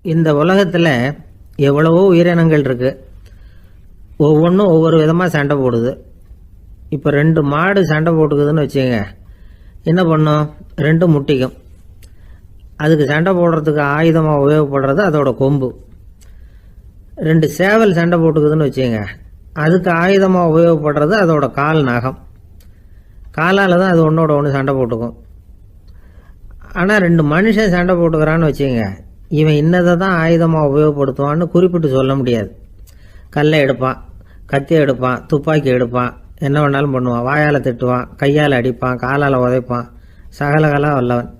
இந்த உலகத்தில் எவ்வளவோ உயிரினங்கள் இருக்குது. ஒவ்வொன்றும் ஒவ்வொரு விதமாக சண்டை போடுது. இப்போ 2 மாடு சண்டை போட்டுக்குதுன்னு வச்சுங்க, என்ன பண்ணும்? 2 முட்டிக்கும். அதுக்கு சண்டை போடுறதுக்கு ஆயுதமாக உபயோகப்படுறது அதோட கொம்பு. 2 சேவல் சண்டை போட்டுக்குதுன்னு வச்சுங்க, அதுக்கு ஆயுதமாக உபயோகப்படுறது அதோட கால் நகம். காலால் தான் அது ஒன்றோட ஒன்று சண்டை போட்டுக்கும். ஆனால் 2 மனுஷன் சண்டை போட்டுக்கிறான்னு வச்சுங்க, இவன் இன்னதை தான் ஆயுதமாக உபயோகப்படுத்துவான்னு குறிப்பிட்டு சொல்ல முடியாது. கல்லை எடுப்பான், கத்தி எடுப்பான், துப்பாக்கி எடுப்பான், என்ன வேணாலும் பண்ணுவான். வாயால் திட்டுவான், கையால் அடிப்பான், காலால் உதைப்பான், சகலகலாக வல்லவன்.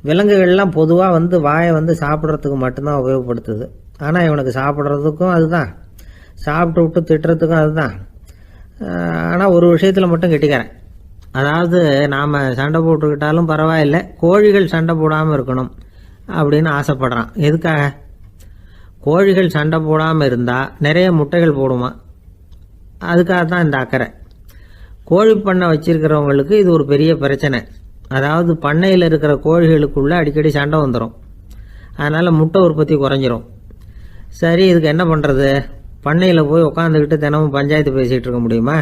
விலங்குகள்லாம் பொதுவாக வாயை சாப்பிட்றதுக்கு மட்டும்தான் உபயோகப்படுத்துது. ஆனால் இவனுக்கு சாப்பிட்றதுக்கும் அதுதான், சாப்பிட்டு விட்டு திட்டுறதுக்கும் அதுதான். ஆனால் ஒரு விஷயத்தில் மட்டும் கெட்டிக்கிறேன். அதாவது நாம் சண்டை போட்டுக்கிட்டாலும் பரவாயில்லை, கோழிகள் சண்டை போடாமல் இருக்கணும் அப்படின்னு ஆசைப்படுறான். எதுக்காக? கோழிகள் சண்டை போடாமல் இருந்தால் நிறைய முட்டைகள் போடுமா, அதுக்காக தான் இந்த அக்கறை. கோழி பண்ணை வச்சிருக்கிறவங்களுக்கு இது ஒரு பெரிய பிரச்சனை. அதாவது பண்ணையில் இருக்கிற கோழிகளுக்குள்ளே அடிக்கடி சண்டை வந்துடும். அதனால் முட்டை உற்பத்தி குறைஞ்சிரும். சரி, இதுக்கு என்ன பண்ணுறது? பண்ணையில் போய் உட்காந்துக்கிட்டு தினமும் பஞ்சாயத்து பேசிகிட்டு இருக்க முடியுமா?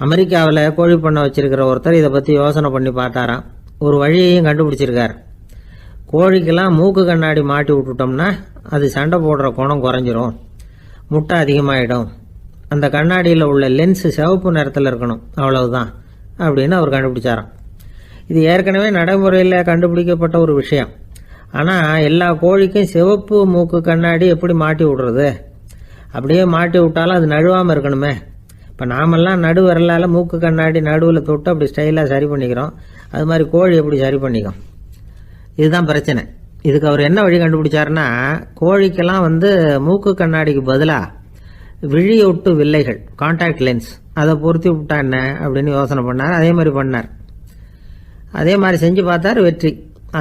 அமெரிக்காவில் கோழி பண்ணை வச்சிருக்கிற ஒருத்தர் இதை பற்றி யோசனை பண்ணி பார்த்தாராம். ஒரு வழியையும் கண்டுபிடிச்சிருக்கார். கோழிக்கெல்லாம் மூக்கு கண்ணாடி மாட்டி விட்டுட்டோம்னா அது சண்டை போடுற குணம் குறைஞ்சிரும், முட்டை அதிகமாகிடும். அந்த கண்ணாடியில் உள்ள லென்ஸு சிவப்பு நிறத்தில் இருக்கணும், அவ்வளவுதான் அப்படின்னு அவர் கண்டுபிடிச்சாராம். இது ஏற்கனவே நடைமுறையில் கண்டுபிடிக்கப்பட்ட ஒரு விஷயம். ஆனால் எல்லா கோழிக்கும் சிவப்பு மூக்கு கண்ணாடி எப்படி மாட்டி விடுறது? அப்படியே மாட்டி விட்டாலும் அது நழுவாமல் இருக்கணுமே. இப்போ நாமெல்லாம் நடு விரலால் மூக்கு கண்ணாடி நடுவில் தொட்டு அப்படி ஸ்டைலாக சரி பண்ணிக்கிறோம். அது மாதிரி கோழி எப்படி சரி பண்ணிக்கும்? இதுதான் பிரச்சனை. இதுக்கு அவர் என்ன வழி கண்டுபிடிச்சாருன்னா, கோழிக்கெல்லாம் மூக்கு கண்ணாடிக்கு பதிலாக விழியொட்டு வில்லைகள், கான்டாக்ட் லென்ஸ், அதை பொருத்தி விட்டா என்ன அப்படின்னு யோசனை பண்ணார். அதே மாதிரி பண்ணார். அதே மாதிரி செஞ்சு பார்த்தார், வெற்றி.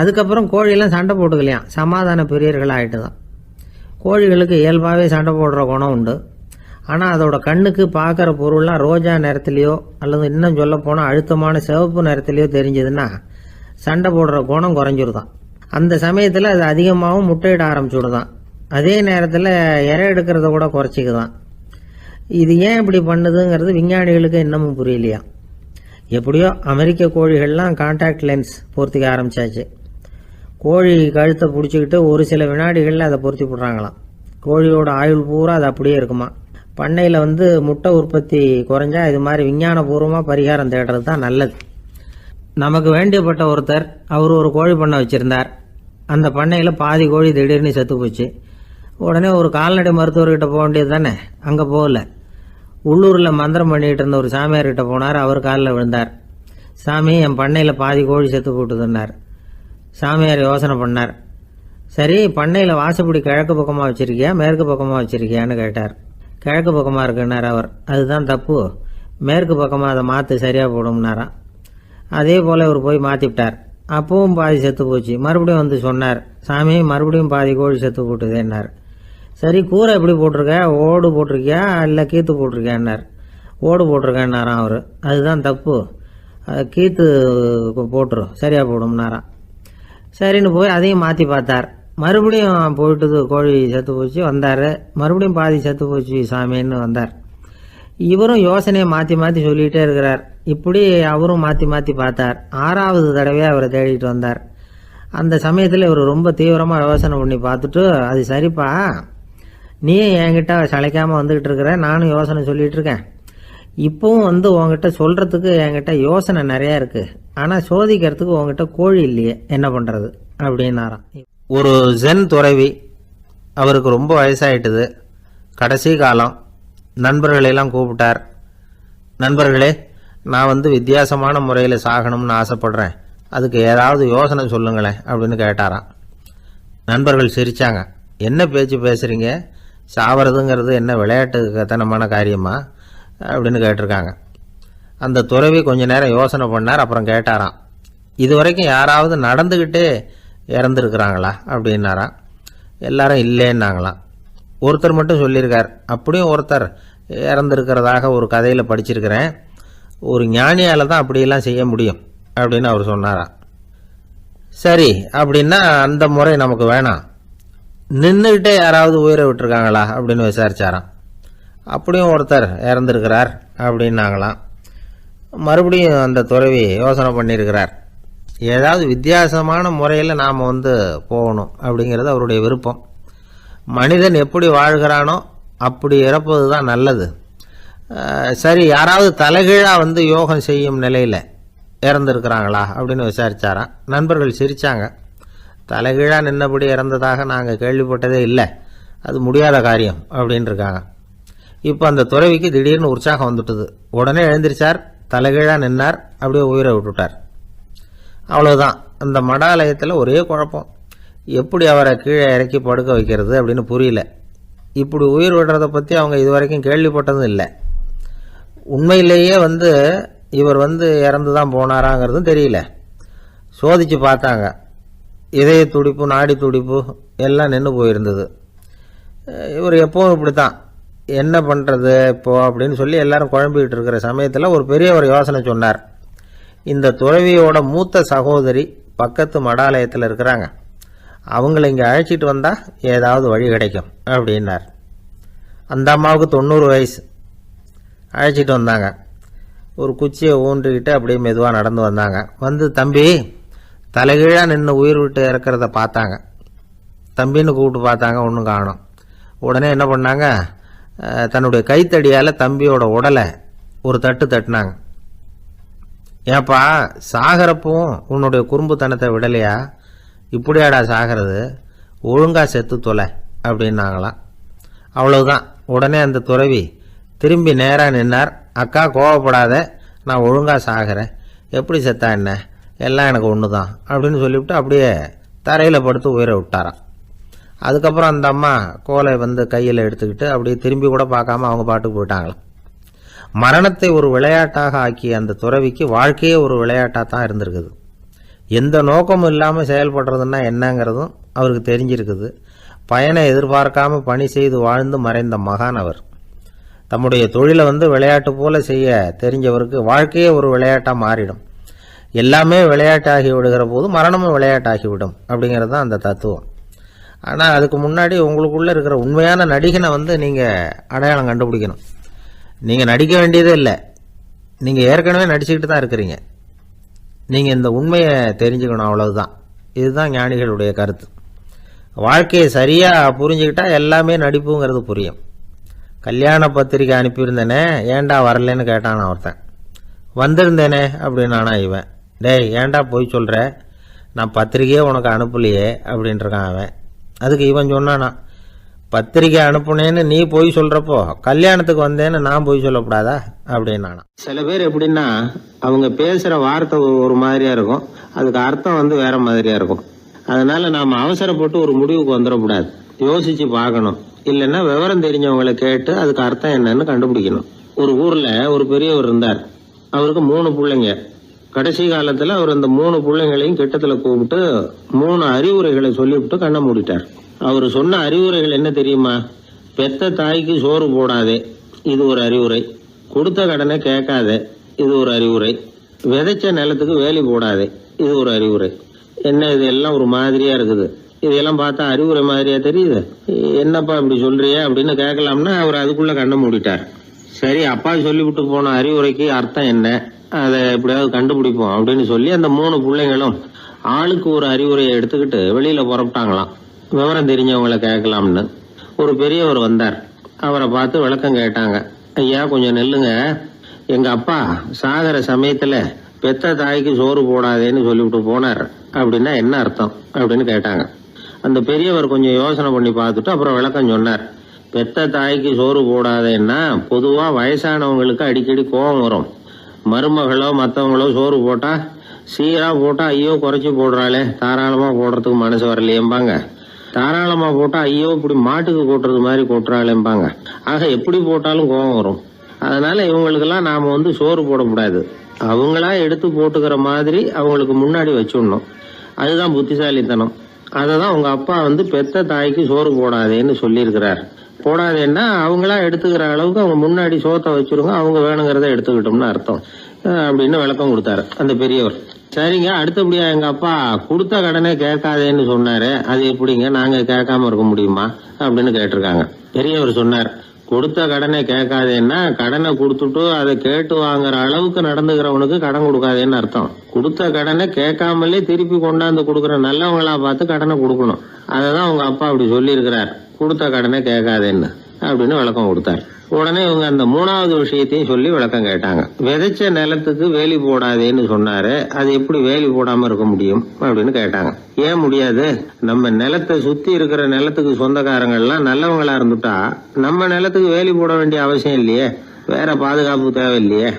அதுக்கப்புறம் கோழியெல்லாம் சண்டை போட்டுக்கலையாம், சமாதான பிரியர்கள் ஆகிட்டு தான். கோழிகளுக்கு இயல்பாகவே சண்டை போடுற குணம் உண்டு. ஆனால் அதோட கண்ணுக்கு பார்க்குற பொருள்லாம் ரோஜா நிறத்துலையோ அல்லது இன்னும் சொல்ல போனால் அழுத்தமான சிவப்பு நிறத்துலையோ தெரிஞ்சதுன்னா சண்டை போடுற குணம் குறைஞ்சிருதான். அந்த சமயத்தில் அது அதிகமாகவும் முட்டையிட ஆரம்பிச்சுடுதான். அதே நேரத்தில் இறை எடுக்கிறத கூட குறைச்சிக்குதான். இது ஏன் இப்படி பண்ணுதுங்கிறது விஞ்ஞானிகளுக்கு இன்னமும் புரியலையா. எப்படியோ அமெரிக்க கோழிகள்லாம் கான்டாக்ட் லென்ஸ் பொருத்திக்க ஆரம்பித்தாச்சு. கோழி கழுத்தை பிடிச்சிக்கிட்டு ஒரு சில வினாடிகளில் அதை பொருத்தி விட்றாங்களாம். கோழியோட ஆயுள் பூரா அது அப்படியே இருக்குமா. பண்ணையில் முட்டை உற்பத்தி குறைஞ்சா இது மாதிரி விஞ்ஞானபூர்வமாக பரிகாரம் தேடுறது தான் நல்லது. நமக்கு வேண்டியப்பட்ட ஒருத்தர், அவர் ஒரு கோழி பண்ணை வச்சுருந்தார். அந்த பண்ணையில் பாதி கோழி திடீர்னு செத்து போச்சு. உடனே ஒரு கால்நடை மருத்துவர்கிட்ட போக வேண்டியது தானே. அங்கே போகல, உள்ளூரில் மந்திரம் பண்ணிகிட்டு இருந்த ஒரு சாமியார்கிட்ட போனார். அவர் காலில் விழுந்தார். சாமி, என் பண்ணையில் பாதி கோழி செத்து போட்டுதுன்னார். சாமியார் யோசனை பண்ணார். சரி, பண்ணையில் வாசப்படி கிழக்கு பக்கமாக வச்சுருக்கியா மேற்கு பக்கமாக வச்சுருக்கியான்னு கேட்டார். கிழக்கு பக்கமாக இருக்குன்னார் அவர். அதுதான் தப்பு, மேற்கு பக்கமாக அதை மாற்று, சரியாக போடும்னாராம். அதே போல் இவர் போய் மாற்றிவிட்டார். அப்பவும் பாதி செத்து போச்சு. மறுபடியும் சொன்னார், சாமி மறுபடியும் பாதி கோழி செத்து போட்டுதேன்னார். சரி, கூரை எப்படி போட்டிருக்க? ஓடு போட்டிருக்கியா இல்லை கீத்து போட்டிருக்கியான்னார். ஓடு போட்டிருக்கேன்னாராம் அவர். அதுதான் தப்பு, கீத்து போட்டுரும், சரியாக போடும்னாராம். சரின்னு போய் அதையும் மாற்றி பார்த்தார். மறுபடியும் போயிட்டுது, கோழி செத்து போச்சு. வந்தார், மறுபடியும் பாதி செத்து போச்சு சாமின்னு வந்தார். இவரும் யோசனையை மாற்றி மாற்றி சொல்லிகிட்டே இருக்கிறார். இப்படி அவரும் மாற்றி மாற்றி பார்த்தார். 6வது தடவையாக அவரை தேடிட்டு வந்தார். அந்த சமயத்தில் இவர் ரொம்ப தீவிரமாக யோசனை பண்ணி பார்த்துட்டு, அது சரிப்பா, நீ என்கிட்ட சளைக்காமல் வந்துக்கிட்டு இருக்கிற, நானும் யோசனை சொல்லிகிட்டு இருக்கேன். இப்போவும் உங்ககிட்ட சொல்கிறதுக்கு என்கிட்ட யோசனை நிறையா இருக்குது, ஆனால் சோதிக்கிறதுக்கு உங்ககிட்ட கோழி இல்லையே, என்ன பண்ணுறது அப்படின்னாராம். ஒரு ஜென் துறவி, அவருக்கு ரொம்ப வயசாயிட்டுது, கடைசி காலம். நண்பர்களெல்லாம் கூப்பிட்டார். நண்பர்களே, நான் வித்தியாசமான முறையில் சாகணும்னு ஆசைப்படுறேன், அதுக்கு ஏதாவது யோசனை சொல்லுங்களேன் அப்படின்னு கேட்டாராம். நண்பர்கள் சிரித்தாங்க. என்ன பேச்சு பேசுகிறீங்க? சாவறதுங்கிறது என்ன விளையாட்டுத்தனமான காரியமா அப்படின்னு கேட்டிருக்காங்க. அந்த துறவி கொஞ்ச நேரம் யோசனை பண்ணார். அப்புறம் கேட்டாராம், இது வரைக்கும் யாராவது நடந்துக்கிட்டே இறந்துருக்குறாங்களா அப்படின்னாராம். எல்லாரும் இல்லைன்னாங்களாம். ஒருத்தர் மட்டும் சொல்லியிருக்கார். அப்படியும் ஒருத்தர் இறந்துருக்கிறதாக ஒரு கதையில் படிச்சிருக்கிறேன். ஒரு ஞானியால் தான் அப்படியெல்லாம் செய்ய முடியும் அப்படின்னு அவர் சொன்னாராம். சரி, அப்படின்னா அந்த முறை நமக்கு வேணாம். நின்றுக்கிட்டே யாராவது உயிரை விட்டுருக்காங்களா அப்படின்னு விசாரிச்சாராம். அப்படியும் ஒருத்தர் இறந்துருக்கிறார் அப்படின்னாங்களாம். மறுபடியும் அந்த துறவி யோசனை பண்ணியிருக்கிறார். ஏதாவது வித்தியாசமான முறையில் நாம் போகணும் அப்படிங்கிறது அவருடைய விருப்பம். மனிதன் எப்படி வாழ்கிறானோ அப்படி இறப்பது தான் நல்லது. சரி, யாராவது தலைகீழாக யோகம் செய்யும் நிலையில் இறந்துருக்கிறாங்களா அப்படின்னு விசாரித்தாராம். நண்பர்கள் சிரித்தாங்க. தலைகீழாக நின்னபடி இறந்ததாக நாங்கள் கேள்விப்பட்டதே இல்லை, அது முடியாத காரியம் அப்படின்னு இருக்காங்க. இப்போ அந்த துறவிக்கு திடீர்னு உற்சாகம் வந்துட்டுது. உடனே எழுந்திரிச்சார், தலைகீழாக நின்னார், அப்படியே உயிரை விட்டுட்டார். அவ்வளோதான். அந்த மடாலயத்தில் ஒரே குழப்பம். எப்படி அவரை கீழே இறக்கி படுக்க வைக்கிறது அப்படின்னு புரியல. இப்படி உயிர் விடுறதை பற்றி அவங்க இதுவரைக்கும் கேள்விப்பட்டதும் இல்லை. உண்மையிலேயே இவர் இறந்து தான் போனாராங்கிறதும் தெரியல. சோதித்து பார்த்தாங்க. இதய துடிப்பு, நாடி துடிப்பு எல்லாம் நின்று போயிருந்தது. இவர் எப்பவும் இப்படி தான், என்ன பண்ணுறது இப்போது அப்படின்னு சொல்லி எல்லாரும் குழம்பிக்கிட்டு இருக்கிற சமயத்தில் ஒரு பெரியவர் யோசனை சொன்னார். இந்த துறவியோட மூத்த சகோதரி பக்கத்து மடாலயத்தில் இருக்கிறாங்க, அவங்கள இங்கே அழைச்சிட்டு வந்தால் ஏதாவது வழி கிடைக்கும் அப்படின்னார். அந்த அம்மாவுக்கு 90 வயசு. அழைச்சிட்டு வந்தாங்க. ஒரு குச்சியை ஊன்றிக்கிட்டு அப்படியே மெதுவாக நடந்து வந்தாங்க. தம்பி, தலைகீழாக நின்று உயிர் விட்டு இறக்கிறத பார்த்தாங்க. தம்பின்னு கூப்பிட்டு பார்த்தாங்க, ஒன்றும் காணோம். உடனே என்ன பண்ணாங்க, தன்னுடைய கைத்தடியால் தம்பியோட உடலை ஒரு தட்டு தட்டினாங்க. ஏப்பா, சாகிறப்பவும் உன்னுடைய குறும்புத்தனத்தை விடலையா? இப்படியாடா சாகிறது, ஒழுங்காக செத்து தொலை அப்படின்னாங்களாம். அவ்வளவுதான். உடனே அந்த துறவி திரும்பி நேராக நின்னார். அக்கா, கோவப்படாத, நான் ஒழுங்காக சாகிறேன், எப்படி செத்தா என்ன, எல்லாம் எனக்கு ஒன்று தான் அப்படின்னு சொல்லிவிட்டு அப்படியே தரையில் படுத்து உயிரை விட்டாராம். அதுக்கப்புறம் அந்த அம்மா கோலை கையில் எடுத்துக்கிட்டு அப்படியே திரும்பி கூட பார்க்காம அவங்க பாட்டுக்கு போயிட்டாங்களாம். மரணத்தை ஒரு விளையாட்டாக ஆக்கிய அந்த துறவிக்கு வாழ்க்கையே ஒரு விளையாட்டாக தான் இருந்திருக்குது. எந்த நோக்கமும் இல்லாமல் செயல்படுறதுன்னா என்னங்கிறதும் அவருக்கு தெரிஞ்சிருக்குது. பயனை எதிர்பார்க்காம பணி செய்து வாழ்ந்து மறைந்த மகான் அவர். தம்முடைய தொழிலை விளையாட்டு போல செய்ய தெரிஞ்சவருக்கு வாழ்க்கையே ஒரு விளையாட்டாக மாறிடும். எல்லாமே விளையாட்டாகி விடுகிற போது மரணமும் விளையாட்டாகிவிடும் அப்படிங்கிறது தான் அந்த தத்துவம். ஆனால் அதுக்கு முன்னாடி உங்களுக்குள்ளே இருக்கிற உண்மையான நடிகனை நீங்கள் அடையாளம் கண்டுபிடிக்கணும். நீங்கள் நடிக்க வேண்டியதே இல்லை, நீங்கள் ஏற்கனவே நடிச்சுக்கிட்டு தான் இருக்கிறீங்க. நீங்கள் இந்த உண்மையை தெரிஞ்சுக்கணும், அவ்வளவுதான். இதுதான் ஞானிகளுடைய கருத்து. வாழ்க்கையை சரியாக புரிஞ்சுக்கிட்டா எல்லாமே நடிப்புங்கிறது புரியும். கல்யாண பத்திரிக்கை அனுப்பியிருந்தேனே, ஏன்டா வரலன்னு கேட்டானா ஒருத்தன். வந்திருந்தேனே அப்படின்னானா இவன். டேய், ஏன்டா போய் சொல்கிற, நான் பத்திரிக்கையே உனக்கு அனுப்பலையே அப்படின்ட்டுருக்கான் அவன். அதுக்கு இவன் சொன்னானா, பத்திரிக்கை அனுப்புனேன்னு நீ போய் சொல்கிறப்போ கல்யாணத்துக்கு வந்தேன்னு நான் போய் சொல்லக்கூடாதா அப்படின்னானா. சில பேர் எப்படின்னா, அவங்க பேசுகிற வார்த்தை ஒரு மாதிரியாக இருக்கும், அதுக்கு அர்த்தம் வேற மாதிரியாக இருக்கும். அதனால நாம் அவசரப்பட்டு ஒரு முடிவுக்கு வந்துடக்கூடாது, யோசித்து பார்க்கணும். இல்லைன்னா விவரம் தெரிஞ்சவங்களை கேட்டு அதுக்கு அர்த்தம் என்னன்னு கண்டுபிடிக்கணும். ஒரு ஊரில் ஒரு பெரியவர் இருந்தார். அவருக்கு 3 பிள்ளைங்க. கடைசி காலத்தில் அவர் அந்த 3 பிள்ளைங்களையும் கிட்டத்தில் கூப்பிட்டு 3 அறிவுரைகளை சொல்லிவிட்டு கண்ணை மூடிட்டார். அவர் சொன்ன அறிவுரைகள் என்ன தெரியுமா? பெத்த தாய்க்கு சோறு போடாதே, இது ஒரு அறிவுரை. கொடுத்த கடனை கேட்காதே, இது ஒரு அறிவுரை. விதைச்ச நிலத்துக்கு வேலி போடாதே, இது ஒரு அறிவுரை. என்ன இது எல்லாம் ஒரு மாதிரியா இருக்குது, இதெல்லாம் பார்த்தா அறிவுரை மாதிரியா தெரியுது, என்னப்பா இப்படி சொல்றிய அப்படின்னு கேட்கலாம்னா அவர் அதுக்குள்ள கண்ணை மூடிட்டார். சரி, அப்பா சொல்லிவிட்டு போன அறிவுரைக்கு அர்த்தம் என்ன, அதை எப்படியாவது கண்டுபிடிப்போம் அப்படின்னு சொல்லி அந்த 3 பிள்ளைங்களும் ஆளுக்கு ஒரு அறிவுரையை எடுத்துக்கிட்டு வெளியில புறப்பட்டாங்களாம், விவரம் தெரிஞ்சவங்களை கேட்கலாம்னு. ஒரு பெரியவர் வந்தார். அவரை பார்த்து விளக்கம் கேட்டாங்க. ஐயா, கொஞ்சம் நெல்லுங்க, எங்க அப்பா சாகர சமயத்துல பெத்த தாய்க்கு சோறு போடாதேன்னு சொல்லிவிட்டு போனார், அப்படின்னா என்ன அர்த்தம் அப்படின்னு கேட்டாங்க. அந்த பெரியவர் கொஞ்சம் யோசனை பண்ணி பார்த்துட்டு அப்புறம் விளக்கம் சொன்னார். பெத்த தாய்க்கு சோறு போடாதேன்னா பொதுவா வயசானவங்களுக்கு அடிக்கடி கோபம் வரும். மருமகளோ மற்றவங்களோ சோறு போட்டா சீரா போட்டா ஐயோ குறைச்சி போடுறாளே, தாராளமா போடுறதுக்கு மனசு வரலையேம்பாங்க. தாராளமா போட்டா ஐயோ இப்படி மாட்டுக்கு கொட்டுறது மாதிரி கொட்டுறாளேம்பாங்க. ஆக எப்படி போட்டாலும் கோபம் வரும். அதனால இவங்களுக்கெல்லாம் நாம சோறு போடக்கூடாது, அவங்களா எடுத்து போட்டுக்கிற மாதிரி அவங்களுக்கு முன்னாடி வச்சுடணும். அதுதான் புத்திசாலித்தனம். அதை தான் உங்க அப்பா பெத்த தாய்க்கு சோறு போடாதேன்னு சொல்லியிருக்கிறார். போடாதேன்னா அவங்களா எடுத்துக்கிற அளவுக்கு அவங்க முன்னாடி சோத்தை வச்சிருங்க, அவங்க வேணுங்கிறத எடுத்துக்கிட்டோம்னு அர்த்தம் அப்படின்னு விளக்கம் கொடுத்தாரு அந்த பெரியவர். சரிங்க, அடுத்தபடியா எங்க அப்பா கொடுத்த கடனே கேட்காதேன்னு சொன்னாரு, அது எப்படிங்க நாங்க கேட்காம இருக்க முடியுமா அப்படின்னு கேட்டிருக்காங்க. பெரியவர் சொன்னார், கொடுத்த கடனை கேட்காதேன்னா கடனை கொடுத்துட்டு அதை கேட்டு வாங்குற அளவுக்கு நடந்துக்கிறவனுக்கு கடன் கொடுக்காதேன்னு அர்த்தம். கொடுத்த கடனை கேட்காமலே திருப்பி கொண்டாந்து கொடுக்குற நல்லவங்களா பார்த்து கடனை கொடுக்கணும். அததான் உங்க அப்பா அப்படி சொல்லி இருக்கிறார், கொடுத்த கடனை கேட்காதேன்னு அப்படின்னு விளக்கம் கொடுத்தார். உடனே இவங்க அந்த மூணாவது விஷயத்தையும் சொல்லி விளக்கம் கேட்டாங்க. விதைச்ச நிலத்துக்கு வேலி போடாதேன்னு சொன்னாரு, அது எப்படி வேலி போடாம இருக்க முடியும் அப்படின்னு கேட்டாங்க. ஏன் முடியாது? நம்ம நிலத்தை சுத்தி இருக்கிற நிலத்துக்கு சொந்தக்காரங்க எல்லாம் நல்லவங்களா இருந்துட்டா நம்ம நிலத்துக்கு வேலி போட வேண்டிய அவசியம் இல்லையே, வேற பாதுகாப்பு தேவையில்லையே.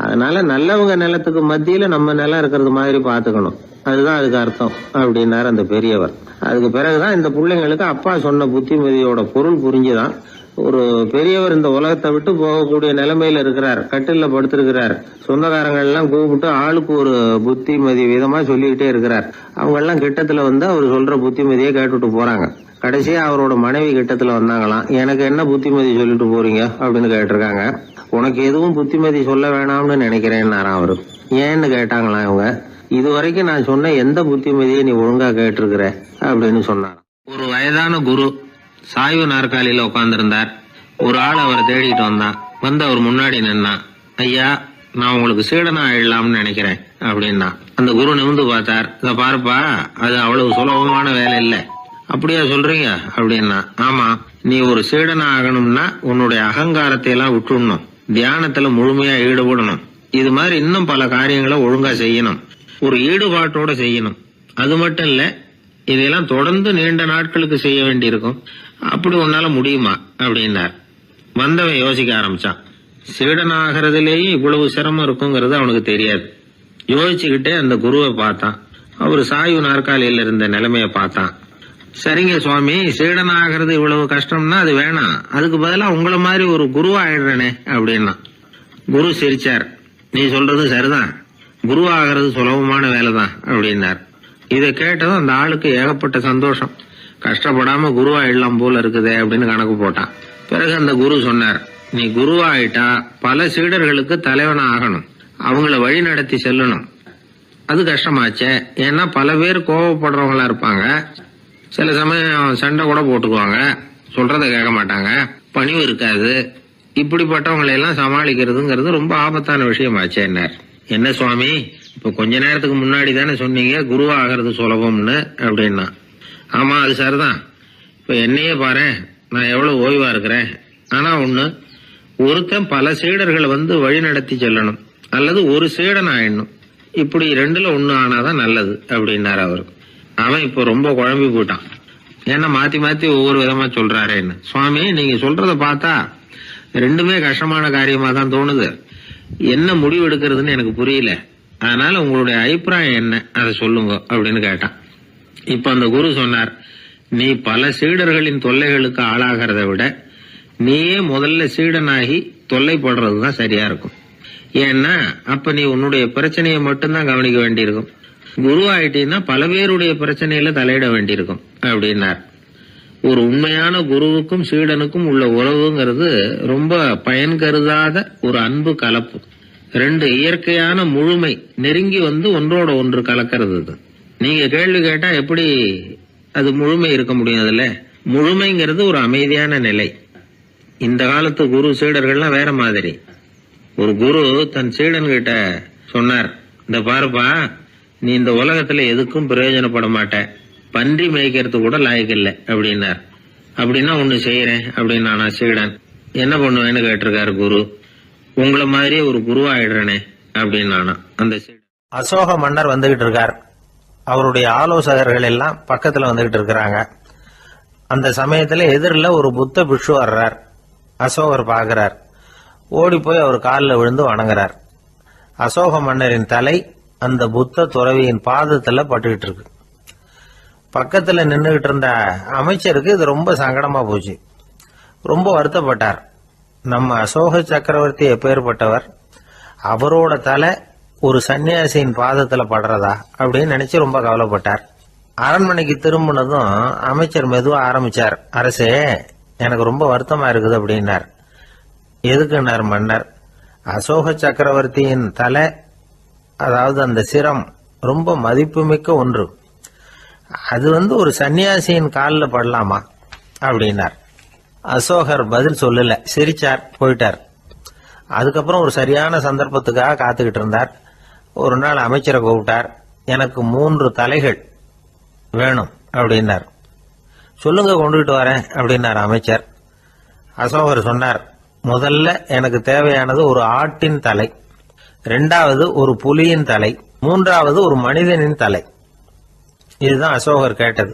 அதனால நல்லவங்க நிலத்துக்கு மத்தியில நம்ம நிலம் இருக்கிறது மாதிரி பாத்துக்கணும், அதுதான் அதுக்கு அர்த்தம் அப்படின்னாரு அந்த பெரியவர். அதுக்கு பிறகுதான் இந்த பிள்ளைங்களுக்கு அப்பா சொன்ன புத்திமதியோட பொருள் புரிஞ்சுதான் ஒரு பெரியவர் இந்த உலகத்தை விட்டு போகக்கூடிய நிலைமையில இருக்கிறார், கட்டில படுத்திருக்கிறார். சொந்தக்காரங்க எல்லாம் கூப்பிட்டு ஆளுக்கு ஒரு புத்திமதி விதமா சொல்லிக்கிட்டே இருக்கிறார். அவங்க எல்லாம் கிட்டத்துல வந்து அவர் சொல்ற புத்திமதியை கேட்டுட்டு போறாங்க. கடைசியா அவரோட மனைவி கிட்டத்துல வந்தாங்களாம். எனக்கு என்ன புத்திமதி சொல்லிட்டு போறீங்க அப்படின்னு கேட்டிருக்காங்க. உனக்கு எதுவும் புத்திமதி சொல்ல வேணாம்னு நினைக்கிறேன்னாராம் அவரு. ஏன்னு கேட்டாங்களாம் இவங்க. இது வரைக்கும் நான் சொன்ன எந்த புத்திமதியை நீ ஒழுங்கா கேட்டிருக்கிற அப்படின்னு சொன்னாராம். ஒரு வயதான குரு சாய்வு நாற்காலியில உட்கார்ந்திருந்தார். ஒரு ஆள் அவரை தேடிட்டு வந்தான். வந்து அவர் முன்னாடி நின்னான். ஐயா, நான் உங்களுக்கு சீடனா ஆயிடலாம்னு நினைக்கிறேன் அப்படின்னா. அந்த குரு நிமிந்து பார்த்தார். இத பாருப்பா, அது அவ்வளவு சுலபமான வேலை இல்லை. அப்படியா சொல்றீங்க அப்படின்னா. ஆமா, நீ ஒரு சீடனா ஆகணும்னா உன்னுடைய அகங்காரத்தை எல்லாம் விட்டுடணும், தியானத்துல முழுமையா ஈடுபடணும். இது மாதிரி இன்னும் பல காரியங்களை ஒழுங்கா செய்யணும், ஒரு ஈடுபாட்டோட செய்யணும். அது மட்டும் இல்ல, இதெல்லாம் தொடர்ந்து நீண்ட நாட்களுக்கு செய்ய வேண்டியிருக்கும். அப்படி உன்னால முடியுமா அப்படின்னார். வந்தவன் யோசிக்க ஆரம்பிச்சான். சீடனாகிறதுலேயே இவ்வளவு சிரமம் இருக்குங்கிறது அவனுக்கு தெரியாது. யோசிச்சுக்கிட்டே அந்த குருவை பார்த்தான். அவரு சாய்வு நாற்காலியில இருந்த நிலைமைய பார்த்தான். சரிங்க சுவாமி, சீடனாகிறது இவ்வளவு கஷ்டம்னா அது வேணாம், அதுக்கு பதிலா உங்களை மாதிரி ஒரு குருவா ஆயிடுறேனே அப்படின்னா. குரு சிரிச்சார். நீ சொல்றது சரிதான், குருவாகிறது சுலபமான வேலைதான் அப்படின்னார். இதை கேட்டதும் அந்த ஆளுக்கு ஏகப்பட்ட சந்தோஷம். கஷ்டப்படாம குருவாயிடலாம் போல இருக்குதே அப்படின்னு கணக்கு போட்டான். பிறகு அந்த குரு சொன்னார், நீ குருவாயிட்டா பல சீடர்களுக்கு தலைவனா ஆகணும், அவங்கள வழி நடத்தி செல்லணும். அது கஷ்டமாச்சே. ஏன்னா பல பேர் கோவப்படுறவங்களா இருப்பாங்க, சில சமயம் சண்டை கூட போட்டுக்குவாங்க, சொல்றத கேட்க மாட்டாங்க, பணிவு இருக்காது. இப்படிப்பட்டவங்களை எல்லாம் சமாளிக்கிறதுங்கிறது ரொம்ப ஆபத்தான விஷயமாச்சேன்னார். என்ன சுவாமி, இப்ப கொஞ்ச நேரத்துக்கு முன்னாடி தானே சொன்னீங்க குருவாகிறது சுலபம்னு அப்படின்னா. ஆமா, அது சரிதான். இப்ப என்னையே பாரு, நான் எவ்வளவு ஓய்வா இருக்கிறேன். ஆனா ஒண்ணு, ஒருத்தன் பல சீடர்களை வந்து வழி நடத்தி செல்லணும், அல்லது ஒரு சீடன் ஆயிடணும். இப்படி ரெண்டுல ஒண்ணு ஆனாதான் நல்லது அப்படின்னாரு அவரு. அவன் இப்ப ரொம்ப குழம்பி போயிட்டான். ஏன்னா மாத்தி மாத்தி ஒவ்வொரு விதமா சொல்றாருன்னு. சுவாமி, நீங்க சொல்றத பார்த்தா ரெண்டுமே கஷ்டமான காரியமா தான் தோணுது. என்ன முடிவு எடுக்கிறதுன்னு எனக்கு புரியல. அதனால உங்களுடைய அபிப்பிராயம் என்ன, அதை சொல்லுங்க அப்படின்னு கேட்டான். இப்ப அந்த குரு சொன்னார், நீ பல சீடர்களின் தொல்லைகளுக்கு ஆளாகிறத விட நீயே முதல்ல சீடனாகி தொல்லைப்படுறதுதான் சரியா இருக்கும். ஏன்னா அப்ப நீ உன்னுடைய பிரச்சனையை மட்டும்தான் கவனிக்க வேண்டியிருக்கும். குரு ஆயிட்டீன்னா பல பேருடைய பிரச்சனையில தலையிட வேண்டியிருக்கும் அப்படின்னார். ஒரு உண்மையான குருவுக்கும் சீடனுக்கும் உள்ள உறவுங்கிறது ரொம்ப பயன் கருதாத ஒரு அன்பு கலப்பு. ரெண்டு இயற்கையான முழுமை நெருங்கி வந்து ஒன்றோட ஒன்று கலக்கிறது. நீங்க கேள்வி கேட்டா எப்படி அது முழுமை இருக்க முடியும்? அதுல முழுமைங்கிறது ஒரு அமைதியான நிலை. இந்த காலத்து குரு சீடர்கள்லாம் வேற மாதிரி. ஒரு குரு தன் சீடன் கிட்ட சொன்னார், இந்த பாருப்பா, நீ இந்த உலகத்துல எதுக்கும் பிரயோஜனப்பட மாட்ட, பன்றி மேய்க்கிறது கூட லாய்க்கில்லை அப்படின்னார். அப்படின்னா ஒண்ணு செய்யறேன் அப்படின்னா நான் சீடன். என்ன பண்ணுவேன்னு கேட்டிருக்காரு குரு. உங்களை மாதிரியே ஒரு குருவாயிடுறேனே அப்படின்னானா அந்த சீடன். அசோக மன்னர் வந்துகிட்டு இருக்கார். அவருடைய ஆலோசகர்கள் எல்லாம் பக்கத்துல வந்துகிட்டு இருக்கிறாங்க. அந்த சமயத்துல எதிரில் ஒரு புத்த பிக்ஷு வர்றார். அசோகர் பாக்குறார். ஓடி போய் அவர் காலில் விழுந்து வணங்குறார். அசோக மன்னரின் தலை அந்த புத்த துறவியின் பாதத்துல பட்டுக்கிட்டு இருக்கு. பக்கத்துல நின்றுகிட்டு இருந்த அமைச்சருக்கு இது ரொம்ப சங்கடமா போச்சு. ரொம்ப வருத்தப்பட்டார். நம்ம அசோக சக்கரவர்த்தி எப்பேற்பட்டவர், அவரோட தலை ஒரு சன்னியாசியின் பாதத்துல படுறதா அப்படின்னு நினைச்சு ரொம்ப கவலைப்பட்டார். அரண்மனைக்கு திரும்பினதும் அமைச்சர் மெதுவா ஆரம்பிச்சார். அரசே, எனக்கு ரொம்ப வருத்தமா இருக்குது அப்படின்னார். எதுக்குன்னார் மன்னர். அசோக சக்கரவர்த்தியின் தலை, அதாவது அந்த சிரம் ரொம்ப மதிப்புமிக்க ஒன்று. அது ஒரு சன்னியாசியின் காலில் படலாமா அப்படின்னார். அசோகர் பதில் சொல்லல, சிரிச்சார், போயிட்டார். அதுக்கப்புறம் ஒரு சரியான சந்தர்ப்பத்துக்காக காத்துக்கிட்டு இருந்தார். ஒரு நாள் அமைச்சரை கூப்பிட்டார். எனக்கு 3 தலைகள் வேணும் அப்படின்னார். சொல்லுங்க, கொண்டுகிட்டு வரேன் அப்படின்னார் அமைச்சர். அசோகர் சொன்னார், முதல்ல எனக்கு தேவையானது ஒரு ஆட்டின் தலை, 2வது ஒரு புலியின் தலை, 3வது ஒரு மனிதனின் தலை. இதுதான் அசோகர் கேட்டது.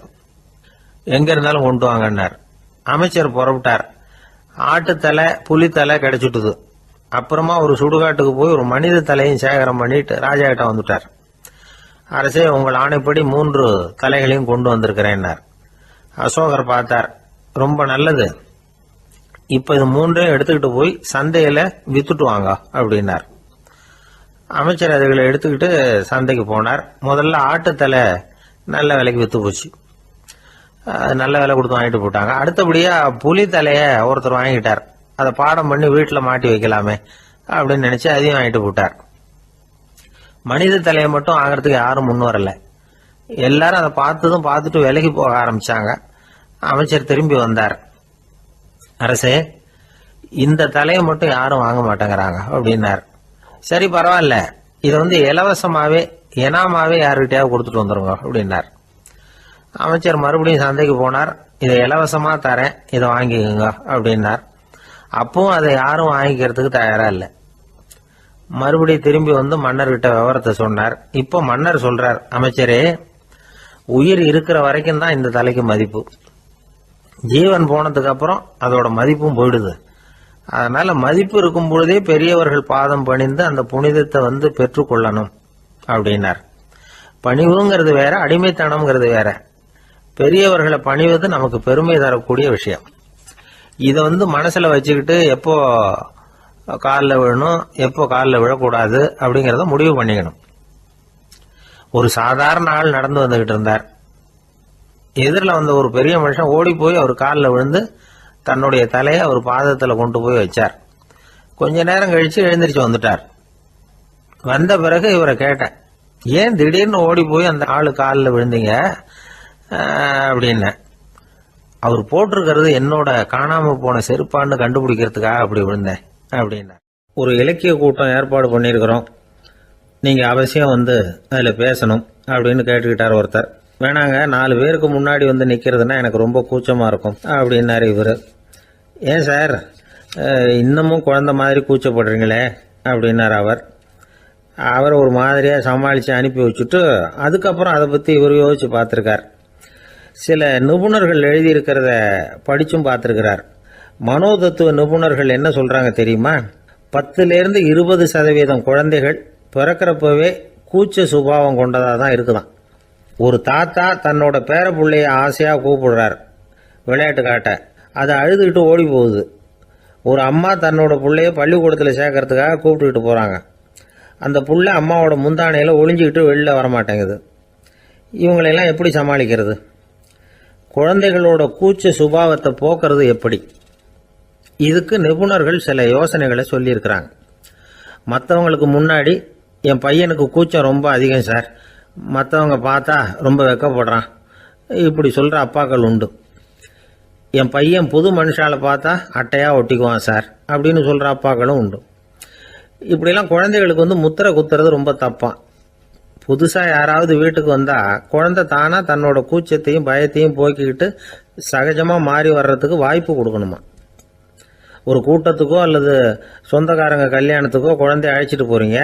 எங்க இருந்தாலும் கொண்டு வாங்கன்னார். அமைச்சர் புறப்பட்டார். ஆட்டுத்தலை புலித்தலை கிடைச்சிட்டுது. அப்புறமா ஒரு சுடுகாட்டுக்கு போய் ஒரு மனித தலையும் சேகரம் பண்ணிட்டு ராஜா கிட்ட வந்துட்டார். அரசே, உங்கள் ஆணைப்படி 3 தலைகளையும் கொண்டு வந்திருக்கிறேன்னார். அசோகர் பார்த்தார். ரொம்ப நல்லது, இப்ப இது 3ஐயும் எடுத்துக்கிட்டு போய் சந்தையில வித்துட்டு வாங்க அப்படின்னார். அமைச்சர் அதுகளை எடுத்துக்கிட்டு சந்தைக்கு போனார். முதல்ல ஆட்டுத்தலை நல்ல விலைக்கு வித்து போச்சு. நல்ல விலை கொடுத்து வாங்கிட்டு போட்டாங்க. அடுத்தபடியா புலி தலைய ஒருத்தர் வாங்கிட்டார். அதை பாடம் பண்ணி வீட்டில் மாட்டி வைக்கலாமே அப்படின்னு நினைச்சு அதையும் வாங்கிட்டு போட்டார். மனித தலையை மட்டும் வாங்கறதுக்கு யாரும் முன் வரல. எல்லாரும் அதை பார்த்துட்டு விலகி போக ஆரம்பிச்சாங்க. அமைச்சர் திரும்பி வந்தார். அரசே, இந்த தலையை மட்டும் யாரும் வாங்க மாட்டேங்கிறாங்க அப்படின்னார். சரி, பரவாயில்ல, இதை இலவசமாவே எனாமாவே யாருக்கிட்டையாவது கொடுத்துட்டு வந்துருங்க அப்படின்னார். அமைச்சர் மறுபடியும் சந்தைக்கு போனார். இதை இலவசமா தரேன், இதை வாங்கிக்கோங்க அப்படின்னார். அப்பவும் அதை யாரும் வாங்கிக்கிறதுக்கு தயாரா இல்லை. மறுபடியும் திரும்பி மன்னர்கிட்ட விவரத்தை சொன்னார். இப்போ மன்னர் சொல்றார், அமைச்சரே, உயிர் இருக்கிற வரைக்கும் தான் இந்த தலைக்கு மதிப்பு. ஜீவன் போனதுக்கு அப்புறம் அதோட மதிப்பும் போயிடுது. அதனால மதிப்பு இருக்கும் பொழுதே பெரியவர்கள் பாதம் பணிந்து அந்த புனிதத்தை பெற்றுக்கொள்ளணும் அப்படின்னார். பணிவுங்கிறது வேற, அடிமைத்தனம்ங்கிறது வேற. பெரியவர்களை பணிவது நமக்கு பெருமை தரக்கூடிய விஷயம். இதை மனசுல வச்சுக்கிட்டு எப்போ காலில் விழணும், எப்போ காலில் விழக்கூடாது அப்படிங்கறத முடிவு பண்ணிக்கணும். ஒரு சாதாரண ஆள் நடந்து வந்துகிட்டு இருந்தார். எதிரில் வந்த ஒரு பெரிய மனுஷன் ஓடி போய் அவர் காலில் விழுந்து தன்னுடைய தலையை அவர் பாதத்தில் கொண்டு போய் வச்சார். கொஞ்ச நேரம் கழிச்சு எழுந்திரிச்சு வந்துட்டார். வந்த பிறகு இவரை கேட்டேன், ஏன் திடீர்னு ஓடி போய் அந்த ஆளு காலில் விழுந்தீங்க அப்படின்னு. அவர் போட்டிருக்கிறது என்னோட காணாம போன செருப்பான்னு கண்டுபிடிக்கிறதுக்காக அப்படி விழுந்தேன் அப்படின்னா. ஒரு இலக்கிய கூட்டம் ஏற்பாடு பண்ணியிருக்கிறோம், நீங்க அவசியம் அதில் பேசணும் அப்படின்னு கேட்டுக்கிட்டார் ஒருத்தர். வேணாங்க, 4 பேருக்கு முன்னாடி நிக்கிறதுன்னா எனக்கு ரொம்ப கூச்சமா இருக்கும் அப்படின்னாரு இவர். ஏன் சார், இன்னமும் குழந்தை மாதிரி கூச்சப்படுறீங்களே அப்படின்னார் அவர் ஒரு மாதிரியா சமாளிச்சு அனுப்பி வச்சுட்டு அதுக்கப்புறம் அதை பத்தி இவர் யோசிச்சு பார்த்திருக்கார். சில நிபுணர்கள் எழுதியிருக்கிறத படிச்சும் பார்த்திருக்கிறார். மனோதத்துவ நிபுணர்கள் என்ன சொல்றாங்க தெரியுமா? 10லேருந்து 20% குழந்தைகள் பிறக்கிறப்பவே கூச்ச சுபாவம் கொண்டதாக தான் இருக்குதான். ஒரு தாத்தா தன்னோட பேர பிள்ளைய ஆசையா கூப்பிடுறார் விளையாட்டு காட்ட, அதை அழுதுகிட்டு ஓடி போகுது. ஒரு அம்மா தன்னோட பிள்ளைய பள்ளிக்கூடத்தில் சேர்க்கறதுக்காக கூப்பிட்டுக்கிட்டு போறாங்க. அந்த புள்ள அம்மாவோட முந்தானையில ஒளிஞ்சுக்கிட்டு வெளில வரமாட்டேங்குது. இவங்களெல்லாம் எப்படி சமாளிக்கிறது? குழந்தைகளோட கூச்ச சுபாவத்தை போக்குறது எப்படி? இதுக்கு நிபுணர்கள் சில யோசனைகளை சொல்லியிருக்கிறாங்க. மற்றவங்களுக்கு முன்னாடி என் பையனுக்கு கூச்சம் ரொம்ப அதிகம் சார், மற்றவங்க பார்த்தா ரொம்ப வெக்கப்படுறான், இப்படி சொல்ற அப்பாக்கள் உண்டு. என் பையன் புது மனுஷால பார்த்தா அட்டையா ஒட்டிக்குவான் சார் அப்படின்னு சொல்ற அப்பாக்களும் உண்டு. இப்படிலாம் குழந்தைகளுக்கு முத்திரை குத்துறது ரொம்ப தப்பான். புதுசா யாராவது வீட்டுக்கு வந்தா குழந்தை தானா தன்னோட கூச்சத்தையும் பயத்தையும் போக்கிக்கிட்டு சகஜமா மாறி வர்றதுக்கு வாய்ப்பு கொடுக்கணுமா. ஒரு கூட்டத்துக்கோ அல்லது சொந்தக்காரங்க கல்யாணத்துக்கோ குழந்தைய அழைச்சிட்டு போறீங்க,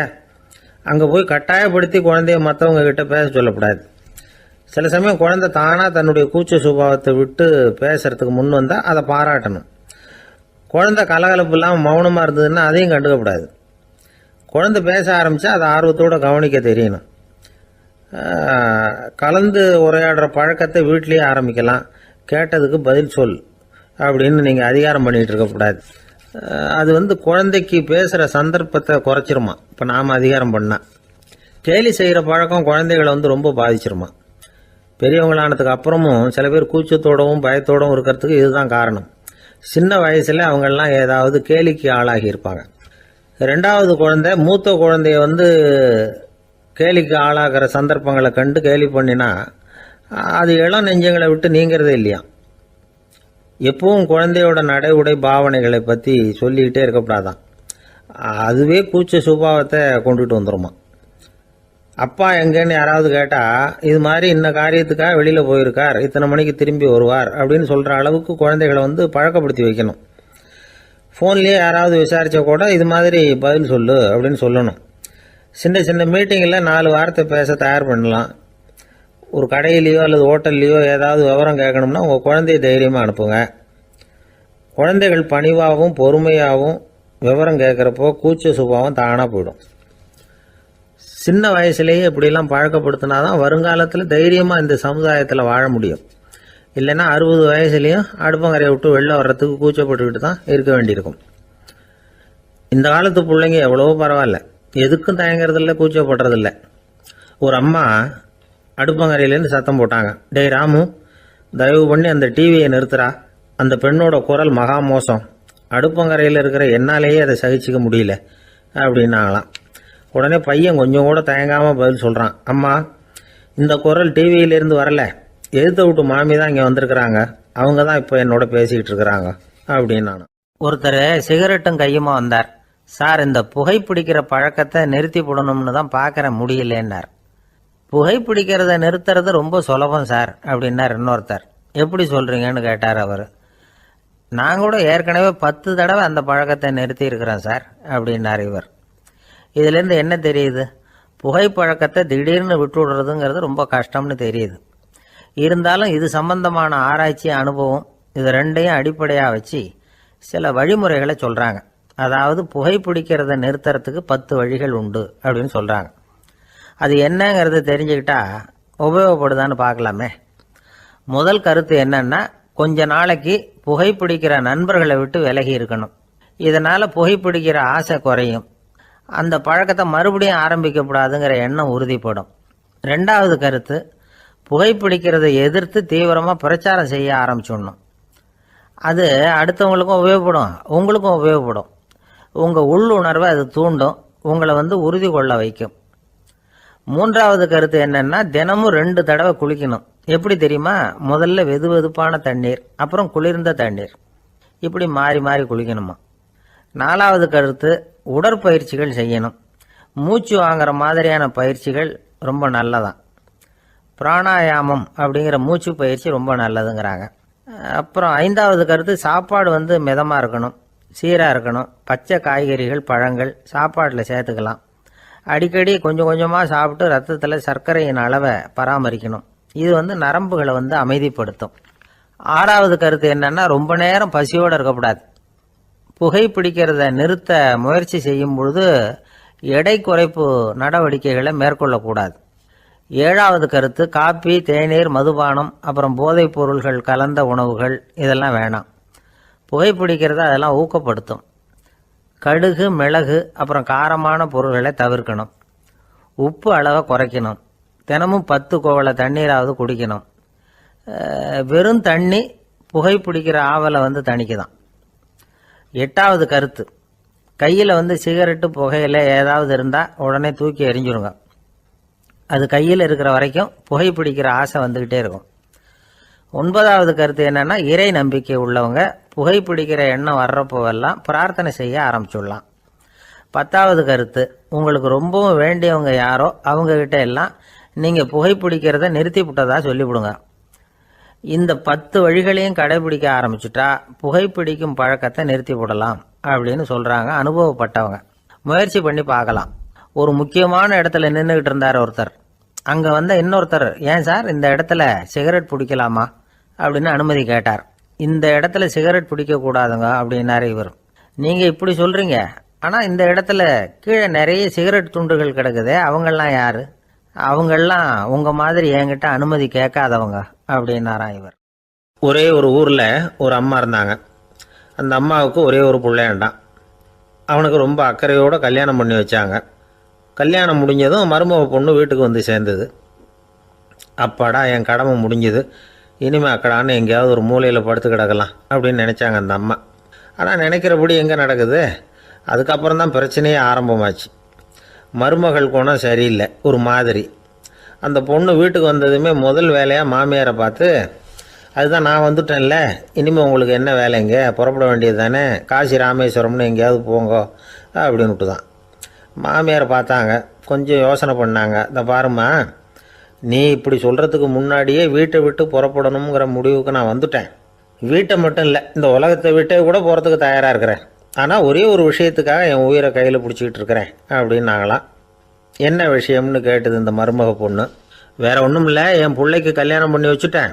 அங்க போய் கட்டாயப்படுத்தி குழந்தைய மற்றவங்க கிட்ட பேச சொல்லக்கூடாது. சில சமயம் குழந்தை தானா தன்னுடைய கூச்ச சுபாவத்தை விட்டு பேசுறதுக்கு முன் வந்தா அதை பாராட்டணும். குழந்தை கலகலப்பு இல்லாமல் மௌனமா இருந்ததுன்னா அதையும் கண்டுக்கக்கூடாது. குழந்தை பேச ஆரம்பிச்சா அதை ஆர்வத்தோட கவனிக்க தெரியணும். கலந்து உரையாடுற பழக்கத்தை வீட்டிலேயே ஆரம்பிக்கலாம். கேட்டதுக்கு பதில் சொல் அப்படின்னு நீங்க அதிகாரம் பண்ணிட்டு இருக்கக்கூடாது. அது குழந்தைக்கு பேசுற சந்தர்ப்பத்தை குறைச்சிருமா. இப்ப நாம அதிகாரம் பண்ணா கேலி செய்யற பழக்கம் குழந்தைகளை ரொம்ப பாதிச்சிருமா. பெரியவங்களானதுக்கு அப்புறமும் சில பேர் கூச்சத்தோடவும் பயத்தோடவும் இருக்கிறதுக்கு இதுதான் காரணம். சின்ன வயசுல அவங்கெல்லாம் ஏதாவது கேலிக்கு ஆளாகி இருப்பாங்க. 2வது குழந்தை மூத்த குழந்தைய கேலிக்கு ஆளாகிற சந்தர்ப்பங்களை கண்டு கேலி பண்ணினா அது இளம் நெஞ்சங்களை விட்டு நீங்கிறதே இல்லையா. எப்பவும் குழந்தையோட நடை உடை பாவனைகளை பற்றி சொல்லிக்கிட்டே இருக்கக்கூடாதான். அதுவே கூச்ச சுபாவத்தை கொண்டுட்டு வந்துடுமா. அப்பா எங்கேன்னு யாராவது கேட்டால் இது மாதிரி இந்த காரியத்துக்காக வெளியில் போயிருக்கார், இத்தனை மணிக்கு திரும்பி வருவார் அப்படின்னு சொல்கிற அளவுக்கு குழந்தைகளை பழக்கப்படுத்தி வைக்கணும். ஃபோன்லேயே யாராவது விசாரித்தா கூட இது மாதிரி பதில் சொல்லு அப்படின்னு சொல்லணும். சின்ன சின்ன மீட்டிங்கில் 4 வார்த்தை பேச தயார் பண்ணலாம். ஒரு கடையிலையோ அல்லது ஹோட்டல்லையோ ஏதாவது விவரம் கேட்கணும்னா உங்கள் குழந்தைய தைரியமாக அனுப்புங்க. குழந்தைகள் பணிவாகவும் பொறுமையாகவும் விவரம் கேட்குறப்போ கூச்ச சுபாவம் தானாக போயிடும். சின்ன வயசுலேயே இப்படிலாம் பழக்கப்படுத்தினா தான் வருங்காலத்தில் தைரியமாக இந்த சமுதாயத்தில் வாழ முடியும். இல்லைன்னா 60 வயசுலேயும் அடுப்பங்கரையை விட்டு வெளில வர்றதுக்கு கூச்சப்பட்டுக்கிட்டு தான் இருக்க வேண்டியிருக்கும். இந்த காலத்து பிள்ளைங்க எவ்வளவோ பரவாயில்ல, எதுக்கும் தயங்குறதில்ல, கூச்சப்படுறதில்ல. ஒரு அம்மா அடுப்பங்கரையிலேருந்து சத்தம் போட்டாங்க, டேய் ராமு, தயவு பண்ணி அந்த டிவியை நிறுத்துறா, அந்த பெண்ணோட குரல் மகா மோசம், அடுப்பங்கரையில் இருக்கிற என்னாலேயே அதை சகிச்சிக்க முடியல அப்படின்னாங்களாம். உடனே பையன் கொஞ்சம் கூட தயங்காமல் பதில் சொல்கிறான், அம்மா இந்த குரல் டிவியிலேருந்து வரல, எழுத்த விட்டு மாமி தான் இங்கே வந்திருக்கிறாங்க, அவங்க தான் இப்போ என்னோட பேசிக்கிட்டு இருக்கிறாங்க அப்படின்னு. ஒருத்தர் சிகரெட்டும் கையுமா வந்தார். சார், இந்த புகைப்பிடிக்கிற பழக்கத்தை நிறுத்தி போடணும்னு தான் பார்க்குறேன், முடியலன்னார். புகைப்பிடிக்கிறத நிறுத்துறது ரொம்ப சுலபம் சார் அப்படின்னார் இன்னொருத்தர். எப்படி சொல்கிறீங்கன்னு கேட்டார் அவர். நான் கூட ஏற்கனவே 10 தடவை அந்த பழக்கத்தை நிறுத்தி இருக்கிறேன் சார் அப்படின்னார் இவர். இதுலேருந்து என்ன தெரியுது? புகைப்பழக்கத்தை திடீர்னு விட்டு விடுறதுங்கிறது ரொம்ப கஷ்டம்னு தெரியுது. இருந்தாலும் இது சம்பந்தமான ஆராய்ச்சி, அனுபவம், இது ரெண்டையும் அடிப்படையாக வச்சு சில வழிமுறைகளை சொல்கிறாங்க. அதாவது புகைப்பிடிக்கிறத நிறுத்துறதுக்கு 10 வழிகள் உண்டு அப்படின்னு சொல்கிறாங்க. அது என்னங்கிறது தெரிஞ்சுக்கிட்டா உபயோகப்படுதான்னு பார்க்கலாமே. முதல் கருத்து என்னன்னா, கொஞ்ச நாளைக்கு புகைப்பிடிக்கிற நண்பர்களை விட்டு விலகி இருக்கணும். இதனால் புகைப்பிடிக்கிற ஆசை குறையும். அந்த பழக்கத்தை மறுபடியும் ஆரம்பிக்கப்படாதுங்கிற எண்ணம் உறுதிப்படும். 2வது கருத்து, புகைப்பிடிக்கிறதை எதிர்த்து தீவிரமாக பிரச்சாரம் செய்ய ஆரம்பிச்சிடணும். அது அடுத்தவங்களுக்கும் உபயோகப்படும், உங்களுக்கும் உபயோகப்படும். உங்கள் உள்ளுணர்வை அது தூண்டும், உங்களை உறுதி கொள்ள வைக்கும். 3வது கருத்து என்னன்னா, தினமும் 2 தடவை குளிக்கணும். எப்படி தெரியுமா? முதல்ல வெதுவெதுப்பான தண்ணீர், அப்புறம் குளிர்ந்த தண்ணீர், இப்படி மாறி மாறி குளிக்கணுமா. 4வது கருத்து, உடற்பயிற்சிகள் செய்யணும். மூச்சு வாங்குற மாதிரியான பயிற்சிகள் ரொம்ப நல்லதான். பிராணாயாமம் அப்படிங்கிற மூச்சு பயிற்சி ரொம்ப நல்லதுங்கிறாங்க. அப்புறம் 5வது கருத்து, சாப்பாடு மிதமாக இருக்கணும், சீராக இருக்கணும். பச்சை காய்கறிகள், பழங்கள் சாப்பாட்டில் சேர்த்துக்கலாம். அடிக்கடி கொஞ்சம் கொஞ்சமாக சாப்பிட்டு ரத்தத்தில் சர்க்கரையின் அளவை பராமரிக்கணும். இது நரம்புகளை அமைதிப்படுத்தும். 6வது கருத்து என்னன்னா, ரொம்ப நேரம் பசியோடு இருக்கக்கூடாது. புகைப்பிடிக்கிறத நிறுத்த முயற்சி செய்யும் பொழுது எடை குறைப்பு நடவடிக்கைகளை மேற்கொள்ளக்கூடாது. 7வது கருத்து, காப்பி, தேநீர், மதுபானம், அப்புறம் போதைப் பொருள்கள் கலந்த உணவுகள் இதெல்லாம் வேணாம். புகைப்பிடிக்கிறத அதெல்லாம் ஊக்கப்படுத்தும். கடுகு, மிளகு, அப்புறம் காரமான பொருள்களை தவிர்க்கணும். உப்பு அளவை குறைக்கணும். தினமும் 10 குவளை தண்ணீராவது குடிக்கணும். வெறும் தண்ணி புகைப்பிடிக்கிற ஆவலை தணிக்குதான். 8வது கருத்து, கையில் சிகரெட்டு, புகையில ஏதாவது இருந்தால் உடனே தூக்கி எறிஞ்சிருங்க. அது கையில் இருக்கிற வரைக்கும் புகைப்பிடிக்கிற ஆசை வந்துக்கிட்டே இருக்கும். 9வது கருத்து என்னன்னா, இறை நம்பிக்கை உள்ளவங்க புகைப்பிடிக்கிற எண்ணம் வர்றப்போவெல்லாம் பிரார்த்தனை செய்ய ஆரம்பிச்சுடலாம். 10வது கருத்து, உங்களுக்கு ரொம்பவும் வேண்டியவங்க யாரோ அவங்கக்கிட்ட எல்லாம் நீங்கள் புகைப்பிடிக்கிறத நிறுத்தி விட்டதா சொல்லிவிடுங்க. இந்த 10 வழிகளையும் கடைபிடிக்க ஆரம்பிச்சுட்டா புகைப்பிடிக்கும் பழக்கத்தை நிறுத்தி விடலாம் அப்படின்னு சொல்கிறாங்க அனுபவப்பட்டவங்க. முயற்சி பண்ணி பார்க்கலாம். ஒரு முக்கியமான இடத்துல நின்றுக்கிட்டு இருந்தார் ஒருத்தர். அங்கே இன்னொருத்தர், ஏன் சார் இந்த இடத்துல சிகரெட் பிடிக்கலாமா அப்படின்னு அனுமதி கேட்டார். இந்த இடத்துல சிகரெட் பிடிக்கக்கூடாதுங்க அப்படின்னாரு இவர். நீங்கள் இப்படி சொல்கிறீங்க, ஆனால் இந்த இடத்துல கீழே நிறைய சிகரெட் துண்டுகள் கிடக்குதே, அவங்கெல்லாம் யார்? அவங்கெல்லாம் உங்கள் மாதிரி என்கிட்ட அனுமதி கேட்காதவங்க அப்படின்னாராம் இவர். ஒரே ஒரு ஊரில் ஒரு அம்மா இருந்தாங்க. அந்த அம்மாவுக்கு ஒரே ஒரு பிள்ளையாண்டான். அவனுக்கு ரொம்ப அக்கறையோடு கல்யாணம் பண்ணி வச்சாங்க. கல்யாணம் முடிஞ்சதும் மருமக பொண்ணு வீட்டுக்கு சேர்ந்தது. அப்பாடா, என் கடமை முடிஞ்சது, இனிமேல் அக்கடான்னு எங்கேயாவது ஒரு மூலையில் படுத்து கிடக்கலாம் அப்படின்னு நினச்சாங்க அந்த அம்மா. ஆனால் நினைக்கிறபடி எங்கே நடக்குது? அதுக்கப்புறம் தான் பிரச்சனையே ஆரம்பமாச்சு. மருமகள் குணம் சரியில்லை, ஒரு மாதிரி. அந்த பொண்ணு வீட்டுக்கு வந்ததுமே முதல் வேலையாக மாமியாரை பார்த்து, அதுதான் நான் வந்துட்டேன்ல, இனிமேல் உங்களுக்கு என்ன வேலைங்க, புறப்பட வேண்டியது தானே, காசி ராமேஸ்வரம்னு எங்கேயாவது போங்கோ அப்படின்னுட்டு தான். மாமியாரை பார்த்தாங்க, கொஞ்சம் யோசனை பண்ணாங்க. இந்த பாருமா, நீ இப்படி சொல்கிறதுக்கு முன்னாடியே வீட்டை விட்டு புறப்படணுங்கிற முடிவுக்கு நான் வந்துட்டேன். வீட்டை மட்டும் இல்லை, இந்த உலகத்தை விட்டே கூட போகிறதுக்கு தயாராக இருக்கிறேன். ஆனால் ஒரே ஒரு விஷயத்துக்காக என் உயிரை கையில் பிடிச்சிக்கிட்டு இருக்கிறேன் அப்படின்னாங்களாம். என்ன விஷயம்னு கேட்டது இந்த மருமக பொண்ணு. வேறு ஒன்றும் இல்லை, என் பிள்ளைக்கு கல்யாணம் பண்ணி வச்சுட்டேன்.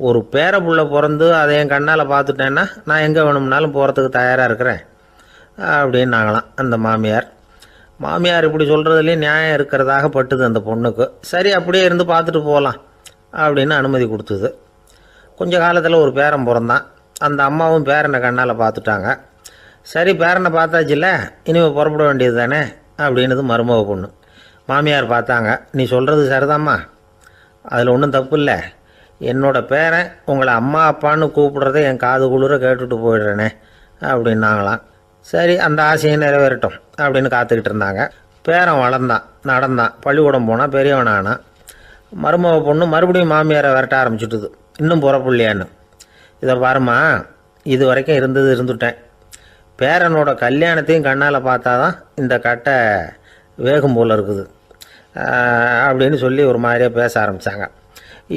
ஒரு பேர புள்ள பிறந்து அதை என் கண்ணால் பார்த்துட்டேன்னா நான் எங்கே வேணும்னாலும் போகிறதுக்கு தயாராக இருக்கிறேன் அப்படின்னாங்களாம் அந்த மாமியார். மாமியார் இப்படி சொல்கிறதுலேயும் நியாயம் இருக்கிறதாக பட்டுது அந்த பொண்ணுக்கு. சரி, அப்படியே இருந்து பார்த்துட்டு போகலாம் அப்படின்னு அனுமதி கொடுத்தது. கொஞ்ச காலத்தில் ஒரு பேரன் பிறந்தான். அந்த அம்மாவும் பேரனை கண்ணால் பார்த்துட்டாங்க. சரி, பேரனை பார்த்தாச்சுல்ல, இனிமேல் புறப்பட வேண்டியது தானே அப்படின்னது மருமக பொண்ணு. மாமியார் பார்த்தாங்க, நீ சொல்கிறது சரிதாம்மா, அதில் ஒன்றும் தப்பு இல்லை. என்னோடய பேரன் உங்களை அம்மா அப்பான்னு கூப்பிடுறத என் காது குளிர கேட்டுட்டு போயிடுறேனே அப்படின்னாங்களாம். சரி, அந்த ஆசையை நிறைவேறட்டும் அப்படின்னு காத்துக்கிட்டு இருந்தாங்க. பேரன் வளர்ந்தான், நடந்தான், பள்ளிக்கூடம் போனால் பெரியவனானான். மருமக பொண்ணு மறுபடியும் மாமியாரை விரட்ட ஆரம்பிச்சுட்டுது, இன்னும் புறப்புள்ளையான்னு. இதை பாருமா, இது வரைக்கும் இருந்துட்டேன். பேரனோட கல்யாணத்தையும் கண்ணால் பார்த்தா தான் இந்த கட்டை வேகும் போல் இருக்குது அப்படின்னு சொல்லி ஒரு மாதிரியாக பேச ஆரம்பித்தாங்க.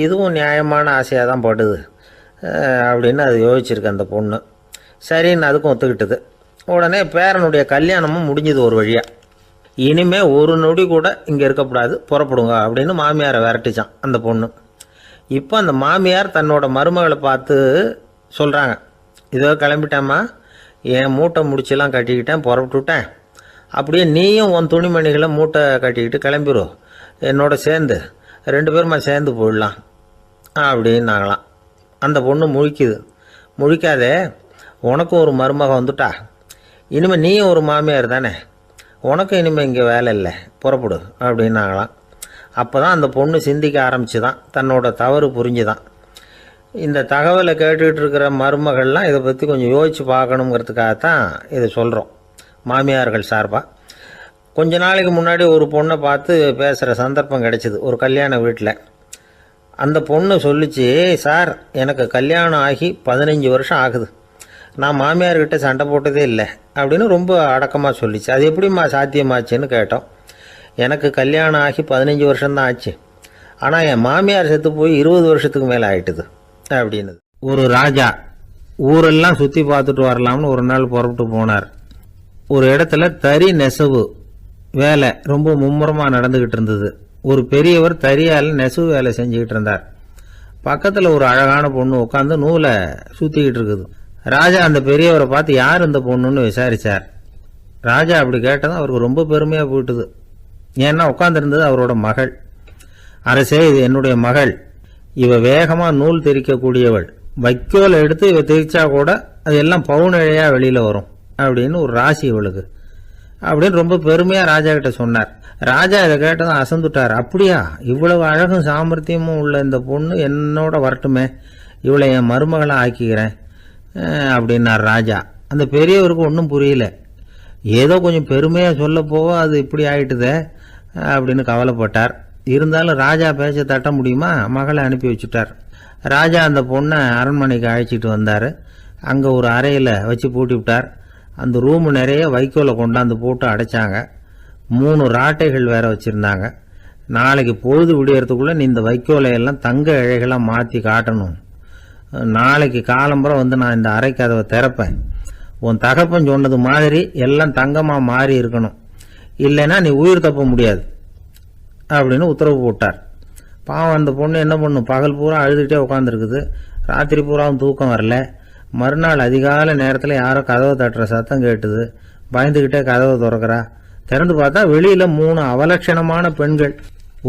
இதுவும் நியாயமான ஆசையாக தான் படுது அப்படின்னு அது யோசிச்சிருக்கு அந்த பொண்ணு. சரின்னு அதுக்கும் ஒத்துக்கிட்டது. உடனே பேரனுடைய கல்யாணமும் முடிஞ்சது ஒரு வழியாக. இனிமேல் ஒரு நொடி கூட இங்கே இருக்கக்கூடாது, புறப்படுங்க அப்படின்னு மாமியாரை விரட்டிச்சான் அந்த பொண்ணு. இப்போ அந்த மாமியார் தன்னோட மருமகளை பார்த்து சொல்கிறாங்க, இதோ கிளம்பிட்டேம்மா, என் மூட்டை முடிச்செல்லாம் கட்டிக்கிட்டேன், புறப்பட்டுவிட்டேன். அப்படியே நீயும் உன் துணிமணிகளை மூட்டை கட்டிக்கிட்டு கிளம்பிடும், என்னோட சேர்ந்து 2 பேருமா சேர்ந்து போயிடலாம் அப்படின்னாங்களாம். அந்த பொண்ணு முழிக்குது. முழிக்காதே, உனக்கும் ஒரு மருமக வந்துட்டா, இனிமேல் நீயும் ஒரு மாமியார் தானே, உனக்கும் இனிமேல் இங்கே வேலை இல்லை, புறப்படு அப்படின்னாங்களாம். அப்போ தான் அந்த பொண்ணு சிந்திக்க ஆரம்பிச்சுதான், தன்னோட தவறு புரிஞ்சுதான். இந்த தகவலை கேட்டுக்கிட்டு இருக்கிற மருமகள்லாம் இதை பற்றி கொஞ்சம் யோசித்து பார்க்கணுங்கிறதுக்காகத்தான் இதை சொல்கிறோம் மாமியார்கள் சார்பாக. கொஞ்ச நாளைக்கு முன்னாடி ஒரு பொண்ணை பார்த்து பேசுகிற சந்தர்ப்பம் கிடைச்சிது ஒரு கல்யாண வீட்டில். அந்த பொண்ணு சொல்லிச்சு, சார் எனக்கு கல்யாணம் ஆகி 15 வருஷம் ஆகுது, நான் மாமியார்கிட்ட சண்டை போட்டதே இல்லை அப்படின்னு ரொம்ப அடக்கமாக சொல்லிச்சு. அது எப்படிம்மா சாத்தியமாச்சுன்னு கேட்டோம். எனக்கு கல்யாணம் ஆகி 15 வருஷம்தான் ஆச்சு, ஆனால் என் மாமியார் செத்து போய் 20 வருஷத்துக்கு மேலே ஆயிட்டுது அப்படின்னு. ஒரு ராஜா ஊரெல்லாம் சுற்றி பார்த்துட்டு வரலாம்னு ஒரு நாள் புறப்பட்டு போனார். ஒரு இடத்துல தறி நெசவு வேலை ரொம்ப மும்முரமாக நடந்துக்கிட்டு இருந்தது. ஒரு பெரியவர் தறியால் நெசவு வேலை செஞ்சுக்கிட்டு இருந்தார். பக்கத்தில் ஒரு அழகான பொண்ணு உட்காந்து நூலை சுற்றிக்கிட்டு இருக்குது. ராஜா அந்த பெரியவரை பார்த்து யார் இந்த பொண்ணுன்னு விசாரித்தார். ராஜா அப்படி கேட்டதும் அவருக்கு ரொம்ப பெருமையாக போயிட்டுது. ஏன்னா உட்காந்துருந்தது அவரோட மகள். அரசே, இது என்னுடைய மகள், இவ வேகமாக நூல் திரிக்கக்கூடியவள், வைக்கோலை எடுத்து இவ திரிச்சா கூட அது எல்லாம் பவுனிழையாக வெளியில் வரும் அப்படின்னு ஒரு ராசி இவளுக்கு அப்படின்னு ரொம்ப பெருமையாக ராஜா கிட்ட சொன்னார். ராஜா இதை கேட்டதும் அசந்துட்டார். அப்படியா, இவ்வளவு அழகும் சாமர்த்தியமும் உள்ள இந்த பொண்ணு என்னோட வரட்டுமே, இவளை என் மருமகளை ஆக்கிக்கிறேன் அப்படின்னார் ராஜா. அந்த பெரியவருக்கு ஒன்றும் புரியல. ஏதோ கொஞ்சம் பெருமையாக சொல்ல போக அது இப்படி ஆயிட்டுதே அப்படின்னு கவலைப்பட்டார். இருந்தாலும் ராஜா பேச்ச தட்ட முடியுமா, மகளை அனுப்பி வச்சுட்டார். ராஜா அந்த பொண்ணை அரண்மனைக்கு அழைச்சிட்டு வந்தார். அங்கே ஒரு அறையில் வச்சு பூட்டி விட்டார். அந்த ரூமு நிறைய வைக்கோலை கொண்டாந்து போட்டு அடைச்சாங்க. 3 ராட்டைகள் வேற வச்சுருந்தாங்க. நாளைக்கு பொழுது விடியறதுக்குள்ளே நீ இந்த வைக்கோலையெல்லாம் தங்க இழைகளாக மாற்றி காட்டணும். நாளைக்கு காலம்புறம் வந்து நான் இந்த அறை கதவை திறப்பேன். உன் தகப்பன் சொன்னது மாதிரி எல்லாம் தங்கமாக மாறி இருக்கணும், இல்லைன்னா நீ உயிர் தப்ப முடியாது அப்படின்னு உத்தரவு போட்டார். பாவம் அந்த பொண்ணு என்ன பண்ணும், பகல் பூரா அழுதுகிட்டே உட்காந்துருக்குது. ராத்திரி பூராவும் தூக்கம் வரல. மறுநாள் அதிகாலை நேரத்தில் யாரோ கதவை தட்டுற சத்தம் கேட்டுது. பயந்துக்கிட்டே கதவை திறக்கிறா. திறந்து பார்த்தா வெளியில் 3 அவலட்சணமான பெண்கள்.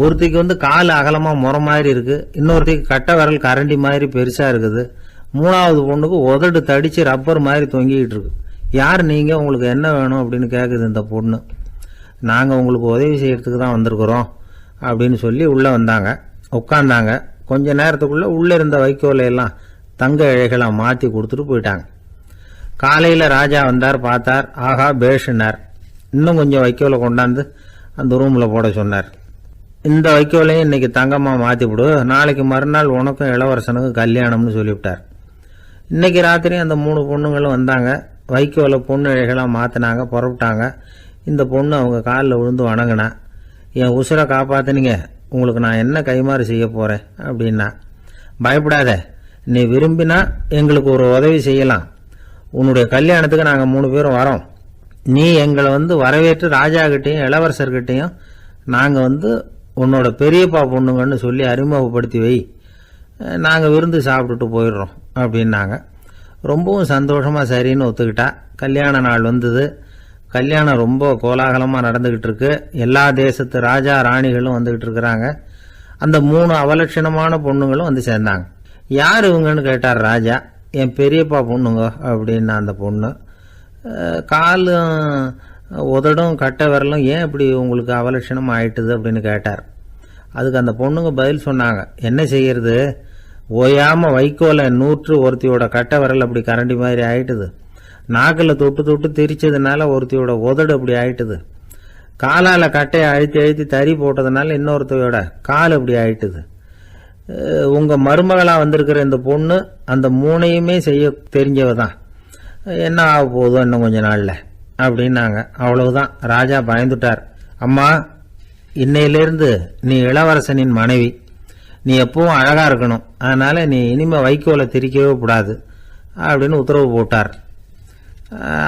ஒருத்திக்கு வந்து கால் அகலமாக முறை மாதிரி இருக்குது, இன்னொருத்திக்கு கட்டை விரல் கரண்டி மாதிரி பெருசாக இருக்குது, 3ஆவது பொண்ணுக்கு உதடு தடித்து ரப்பர் மாதிரி தொங்கிக்கிட்டு இருக்கு. யார் நீங்கள், உங்களுக்கு என்ன வேணும் அப்படின்னு கேட்குது இந்த பொண்ணு. நாங்கள் உங்களுக்கு உதவி செய்யறதுக்கு தான் வந்திருக்கிறோம் அப்படின்னு சொல்லி உள்ளே வந்தாங்க, உட்காந்தாங்க. கொஞ்ச நேரத்துக்குள்ளே உள்ளே இருந்த வைக்கோலையெல்லாம் தங்க இழைகளாக மாற்றி கொடுத்துட்டு போயிட்டாங்க. காலையில் ராஜா வந்தார், பார்த்தார். ஆஹா பேஷுனார். இன்னும் கொஞ்சம் வைக்கோலை கொண்டாந்து அந்த ரூமில் போட சொன்னார். இந்த வைக்கோலையும் இன்றைக்கி தங்கமாக மாற்றிவிடு, நாளைக்கு மறுநாள் உனக்கும் இளவரசனுக்கும் கல்யாணம்னு சொல்லிவிட்டார். இன்றைக்கி ராத்திரி அந்த 3 பொண்ணுங்களும் வந்தாங்க. வைக்கோலை பொண்ணு இழைகளாக மாற்றினாங்க, புறப்பட்டாங்க. இந்த பொண்ணு அவங்க காலில் விழுந்து வணங்கினா. என் உசுரை காப்பாற்றினீங்க, உங்களுக்கு நான் என்ன கைமாறு செய்ய போகிறேன் அப்படின்னா. பயப்படாத, நீ விரும்பினா எங்களுக்கு ஒரு உதவி செய்யலாம். உன்னுடைய கல்யாணத்துக்கு நாங்கள் 3 பேரும் வரோம். நீ எங்களை வரவேற்று ராஜாக்கிட்டையும் இளவரசர்கிட்டையும் நாங்கள் உன்னோட பெரியப்பா பொண்ணுங்கன்னு சொல்லி அறிமுகப்படுத்தி வை, நாங்கள் விருந்து சாப்பிட்டுட்டு போயிடுறோம் அப்படின்னாங்க. ரொம்பவும் சந்தோஷமாக சரின்னு ஒத்துக்கிட்டா. கல்யாண நாள் வந்தது. கல்யாணம் ரொம்ப கோலாகலமாக நடந்துக்கிட்டு இருக்கு. எல்லா தேசத்து ராஜா ராணிகளும் வந்துக்கிட்டு இருக்கிறாங்க. அந்த 3 அவலட்சணமான பொண்ணுங்களும் சேர்ந்தாங்க. யார் இவங்கன்னு கேட்டார் ராஜா. என் பெரியப்பா பொண்ணுங்க அப்படின்னா அந்த பொண்ணு. காலும் உதடும் கட்டை விரலும் ஏன் இப்படி உங்களுக்கு அவலட்சணம் ஆயிட்டுது அப்படின்னு கேட்டார். அதுக்கு அந்த பொண்ணுங்க பதில் சொன்னாங்க. என்ன செய்யறது, ஓயாமல் வைக்கோலை நூற்று ஒருத்தியோட கட்டை விரல் அப்படி கரண்டி மாதிரி ஆயிட்டுது. நாக்கில் தொட்டு தொட்டு திரிச்சதுனால ஒருத்தியோட உதடு அப்படி ஆயிட்டுது. காலால் கட்டையை அழுத்தி அழுத்தி தறி போட்டதுனால இன்னொருத்தையோட கால் அப்படி ஆயிட்டுது. உங்கள் மருமகளாக வந்திருக்கிற இந்த பொண்ணு அந்த 3ஐயுமே செய்ய தெரிஞ்சவ தான். என்ன ஆக போதும் இன்னும் கொஞ்ச நாளில் அப்படின்னாங்க. அவ்வளவுதான். ராஜா பயந்துட்டார். அம்மா, இன்னையிலேருந்து நீ இளவரசனின் மனைவி. நீ எப்பவும் அழகாக இருக்கணும். அதனால் நீ இனிமேல் வைக்கோலை திரிக்கவே கூடாது அப்படின்னு உத்தரவு போட்டார்.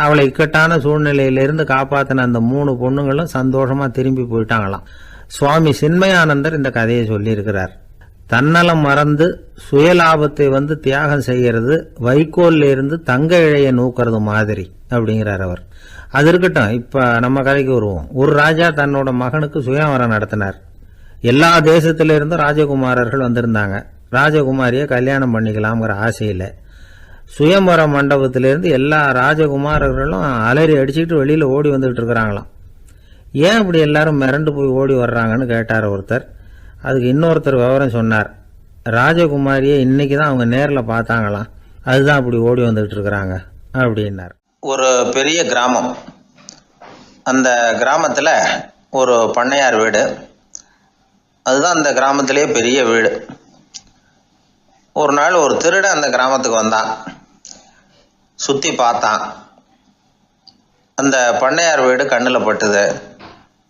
அவளை இக்கட்டான சூழ்நிலையிலிருந்து காப்பாற்றின அந்த 3 பொண்ணுங்களும் சந்தோஷமாக திரும்பி போயிட்டாங்களாம். சுவாமி சின்மயானந்தர் இந்த கதையை சொல்லியிருக்கிறார். தன்னலம் மறந்து சுயலாபத்தை தியாகம் செய்கிறது வைக்கோல்ல இருந்து தங்க இழைய நூக்கிறது மாதிரி அப்படிங்கிறார் அவர். அது இருக்கட்டும், இப்ப நம்ம கதைக்கு வருவோம். ஒரு ராஜா தன்னோட மகனுக்கு சுயவரம் நடத்தினார். எல்லா தேசத்தில இருந்தும் ராஜகுமாரர்கள் வந்திருந்தாங்க. ராஜகுமாரியை கல்யாணம் பண்ணிக்கலாம்ங்கிற ஆசையில சுயம்பர மண்டபத்திலிருந்து எல்லா ராஜகுமாரர்களும் அலறி அடிச்சுக்கிட்டு வெளியில ஓடி வந்துகிட்டு இருக்கிறாங்களாம். ஏன் இப்படி எல்லாரும் மிரண்டு போய் ஓடி வர்றாங்கன்னு கேட்டார் ஒருத்தர். அதுக்கு இன்னொருத்தர் விவரம் சொன்னார். ராஜகுமாரியை இன்னைக்கு தான் அவங்க நேரில் பார்த்தாங்களாம், அதுதான் அப்படி ஓடி வந்துகிட்டு இருக்கிறாங்க அப்படின்னார். ஒரு பெரிய கிராமம். அந்த கிராமத்தில் ஒரு பண்ணையார் வீடு. அதுதான் அந்த கிராமத்திலேயே பெரிய வீடு. ஒரு நாள் ஒரு திருடன் அந்த கிராமத்துக்கு வந்தான். சுற்றி பார்த்தான். அந்த பண்ணையார் வீடு கண்ணில் பட்டுது.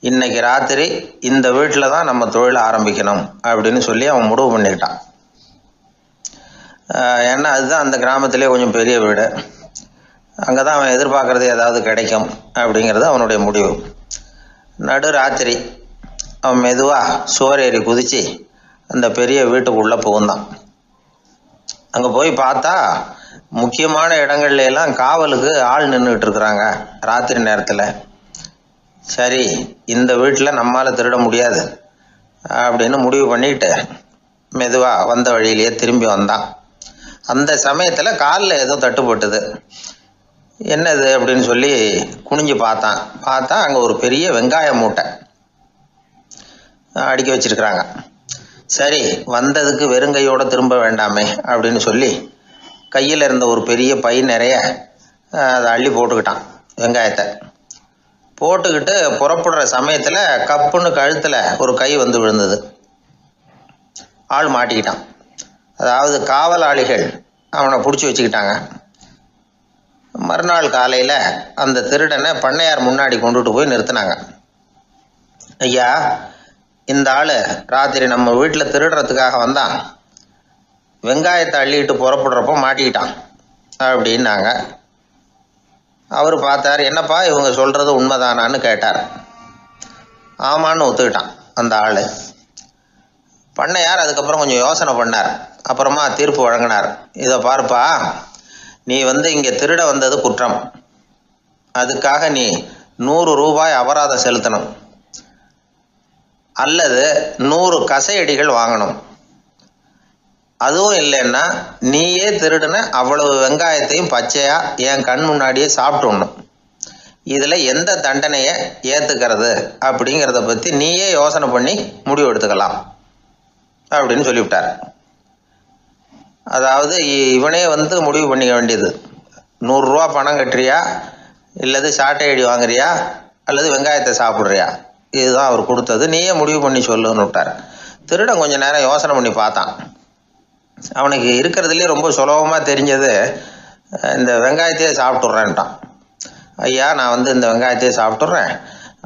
இன்னைக்கு ராத்திரி இந்த வீட்டில் தான் நம்ம தொழில் ஆரம்பிக்கணும் அப்படின்னு சொல்லி அவன் முடிவு பண்ணிக்கிட்டான். ஏன்னா அதுதான் அந்த கிராமத்திலே கொஞ்சம் பெரிய வீடு. அங்கே தான் அவன் எதிர்பார்க்கறது ஏதாவது கிடைக்கும் அப்படிங்கிறது அவனுடைய முடிவு. நடு ராத்திரி அவன் மெதுவாக சுவர் ஏறி குதித்து அந்த பெரிய வீட்டுக்குள்ளே புகுந்தான். அங்கே போய் பார்த்தா முக்கியமான இடங்கள்ல எல்லாம் காவலுக்கு ஆள் நின்றுக்கிட்டு இருக்கிறாங்க ராத்திரி நேரத்தில். சரி, இந்த வீட்டில் நம்மால் திருட முடியாது அப்படின்னு முடிவு பண்ணிட்டு மெதுவாக வந்த வழியிலேயே திரும்பி வந்தான். அந்த சமயத்தில் காலில் ஏதோ தட்டுப்பட்டுது. என்னது அப்படின்னு சொல்லி குனிஞ்சு பார்த்தா அங்கே ஒரு பெரிய வெங்காய மூட்டை அடுக்கி வச்சிருக்கிறாங்க. சரி, வந்ததுக்கு வெறுங்கையோடு திரும்ப வேண்டாமே அப்படின்னு சொல்லி கையில் இருந்த ஒரு பெரிய பை நிறைய அதை அள்ளி போட்டுக்கிட்டான். வெங்காயத்தை போட்டுக்கிட்டு புறப்படுற சமயத்தில் கப்புன்னு கழுத்தில் ஒரு கை விழுந்தது. ஆள் மாட்டிக்கிட்டான். அதாவது காவலாளிகள் அவனை பிடிச்சி வச்சுக்கிட்டாங்க. மறுநாள் காலையில் அந்த திருடனை பண்ணையார் முன்னாடி கொண்டுட்டு போய் நிறுத்தினாங்க. ஐயா, இந்த ஆள் ராத்திரி நம்ம வீட்டில் திருடுறதுக்காக வந்தான். வெங்காயத்தை அள்ளிட்டு புறப்படுறப்போ மாட்டிக்கிட்டான் அப்படின்னாங்க. அவர் பார்த்தார். என்னப்பா இவங்க சொல்கிறது உண்மைதானான்னு கேட்டார். ஆமான்னு ஒத்துக்கிட்டான் அந்த ஆள். பண்ணையார் அதுக்கப்புறம் கொஞ்சம் யோசனை பண்ணார். அப்புறமா தீர்ப்பு வழங்கினார். இதை பார்ப்பா, நீ இங்கே திருட வந்தது குற்றம். அதுக்காக நீ 100 ரூபாய் அபராதம் செலுத்தணும், அல்லது 100 கசையடிகள் வாங்கணும். அதுவும் இல்லைன்னா நீயே திருடுன அவ்வளவு வெங்காயத்தையும் பச்சையா என் கண் முன்னாடியே சாப்பிட்டுடணும். இதில் எந்த தண்டனையை ஏற்றுக்கிறது அப்படிங்கிறத பற்றி நீயே யோசனை பண்ணி முடிவு எடுத்துக்கலாம் அப்படின்னு சொல்லிவிட்டார். அதாவது இவனே முடிவு பண்ணிக்க வேண்டியது. 100 ரூபா பணம் கட்டுறியா, இல்லது சாட்டை அடி வாங்குறியா, அல்லது வெங்காயத்தை சாப்பிட்றியா இதுதான் அவர் கொடுத்தது, நீயே முடிவு பண்ணி சொல்லுன்னு விட்டார். திருடன் கொஞ்ச நேரம் யோசனை பண்ணி பார்த்தான். அவனுக்கு இருக்கிறதுலே ரொம்ப சுலபமாக தெரிஞ்சது இந்த வெங்காயத்தையே சாப்பிட்டுட்றேன்ட்டான். ஐயா நான் வந்து இந்த வெங்காயத்தையே சாப்பிட்டுட்றேன்,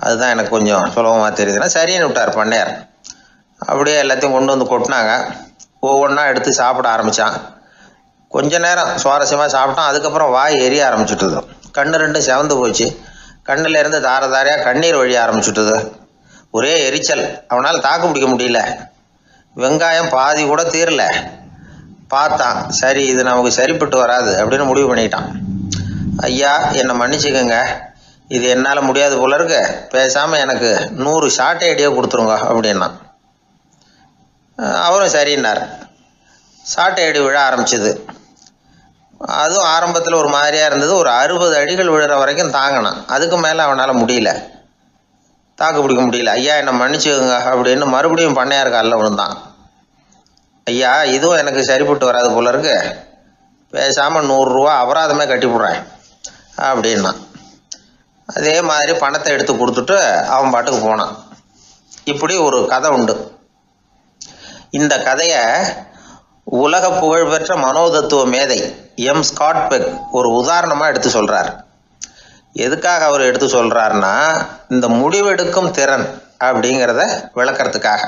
அதுதான் எனக்கு கொஞ்சம் சுலபமாக தெரியுதுன்னா சரின்னு விட்டார் பண்ணையார். அப்படியே எல்லாத்தையும் கொண்டு வந்து கொட்டினாங்க. ஒவ்வொன்றா எடுத்து சாப்பிட ஆரம்பித்தான். கொஞ்ச நேரம் சுவாரஸ்யமாக சாப்பிட்டான். அதுக்கப்புறம் வாய் எரிய ஆரம்பிச்சுட்டுது. கண்ணு ரெண்டும் செவந்து போச்சு. கண்ணில் இருந்து தார தாரையாக கண்ணீர் வழிய ஆரம்பிச்சுட்டுது. ஒரே எரிச்சல். அவனால் தாக்கு பிடிக்க முடியல. வெங்காயம் பாதி கூட தீரல. பார்த்தான், சரி இது நமக்கு சரிப்பட்டு வராது அப்படின்னு முடிவு பண்ணிட்டான். ஐயா என்னை மன்னிச்சுக்கோங்க, இது என்னால் முடியாது போல இருக்கு, பேசாமல் எனக்கு 100 ஷார்ட் ஐடியா கொடுத்துருங்க அப்படின்னா. அவரும் சரின்னார். ஷார்ட் ஐடி விழ ஆரம்பிச்சிது. அதுவும் ஆரம்பத்தில் ஒரு மாதிரியாக இருந்தது. ஒரு 60 அடிகள் விழுற வரைக்கும் தாங்கினான். அதுக்கு மேலே அவனால் முடியல, தாக்கு பிடிக்க முடியல. ஐயா என்னை மன்னிச்சுக்கோங்க அப்படின்னு மறுபடியும் பண்ணையார் காலில் விழுந்தான். ஐயா இதுவும் எனக்கு சரிப்பட்டு வராது போல இருக்கு, பேசாமல் 100 ரூபா அபராதமே கட்டிவிட்றேன் அப்படின்னா. அதே மாதிரி பணத்தை எடுத்து கொடுத்துட்டு அவன் பாட்டுக்கு போனான். இப்படி ஒரு கதை உண்டு. இந்த கதையை உலக புகழ்பெற்ற மனோதத்துவ மேதை எம் ஸ்காட் பெக் ஒரு உதாரணமாக எடுத்து சொல்கிறார். எதுக்காக அவர் எடுத்து சொல்கிறாருன்னா, இந்த முடிவெடுக்கும் திறன் அப்படிங்கிறத விளக்கறதுக்காக.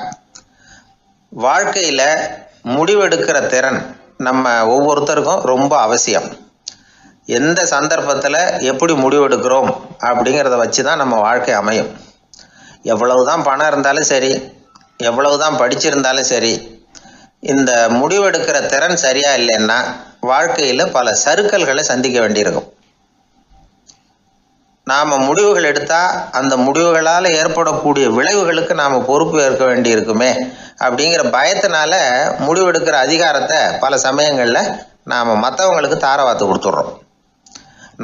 வாழ்க்கையில் முடிவெடுக்கிற திறன் நம்ம ஒவ்வொருத்தருக்கும் ரொம்ப அவசியம். எந்த சந்தர்ப்பத்தில் எப்படி முடிவெடுக்கிறோம் அப்படிங்கிறத வச்சு தான் நம்ம வாழ்க்கை அமையும். எவ்வளவு தான் பணம் இருந்தாலும் சரி, எவ்வளவு தான் படிச்சிருந்தாலும் சரி, இந்த முடிவெடுக்கிற திறன் சரியா இல்லைன்னா வாழ்க்கையில் பல சறுக்கல்களை சந்திக்க வேண்டியிருக்கும். நாம் முடிவுகள் எடுத்தால் அந்த முடிவுகளால் ஏற்படக்கூடிய விளைவுகளுக்கு நாம் பொறுப்பு ஏற்க வேண்டியிருக்குமே அப்படிங்கிற பயத்தினால முடிவெடுக்கிற அதிகாரத்தை பல சமயங்களில் நாம் மற்றவங்களுக்கு தாரவாத்து கொடுத்துட்றோம்.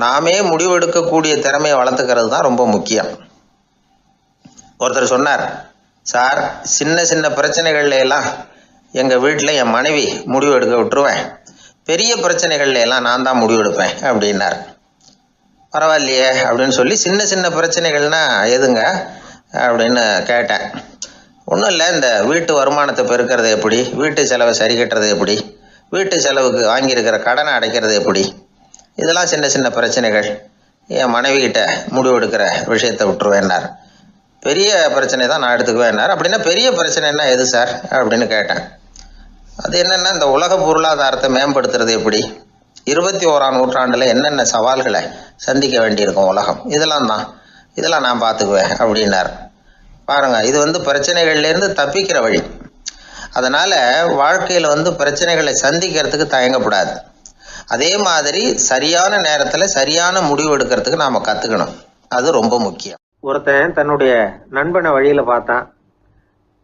நாமே முடிவெடுக்கக்கூடிய திறமையை வளர்த்துக்கிறது தான் ரொம்ப முக்கியம். ஒருத்தர் சொன்னார், சார் சின்ன சின்ன பிரச்சனைகள்ல எல்லாம் எங்கள் வீட்டில் என் மனைவி முடிவு எடுக்க விட்டுருவேன், பெரிய பிரச்சனைகள்ல எல்லாம் நான் தான் முடிவெடுப்பேன் அப்படின்னார். பரவாயில்லையே அப்படின்னு சொல்லி சின்ன சின்ன பிரச்சனைகள்னா எதுங்க அப்படின்னு கேட்டேன். ஒன்றும் இல்லை, இந்த வீட்டு வருமானத்தை பெருக்கிறது எப்படி, வீட்டு செலவை சரி கட்டுறது எப்படி, வீட்டு செலவுக்கு வாங்கியிருக்கிற கடனை அடைக்கிறது எப்படி, இதெல்லாம் சின்ன சின்ன பிரச்சனைகள், என் மனைவிகிட்ட முடிவெடுக்கிற விஷயத்தை விட்டுருவேன்னார். பெரிய பிரச்சனை தான் நான் எடுத்துக்குவேன்னார். அப்படின்னா பெரிய பிரச்சனைன்னா எது சார் அப்படின்னு கேட்டேன். அது என்னென்னா, இந்த உலக பொருளாதாரத்தை மேம்படுத்துறது எப்படி, 21ஆம் நூற்றாண்டில் என்னென்ன சவால்களை சந்திக்க வேண்டியிருக்கும் உலகம், இதெல்லாம் நான் பார்த்துக்குவேன் அப்படின்னார். பாருங்கள், இது பிரச்சனைகள்லேருந்து தப்பிக்கிற வழி. அதனால் வாழ்க்கையில் பிரச்சனைகளை சந்திக்கிறதுக்கு தயங்கப்படாது. அதே மாதிரி சரியான நேரத்தில் சரியான முடிவு எடுக்கிறதுக்கு நாம் கற்றுக்கணும். அது ரொம்ப முக்கியம். ஒருத்தன் தன்னுடைய நண்பனை வழியில் பார்த்தான்.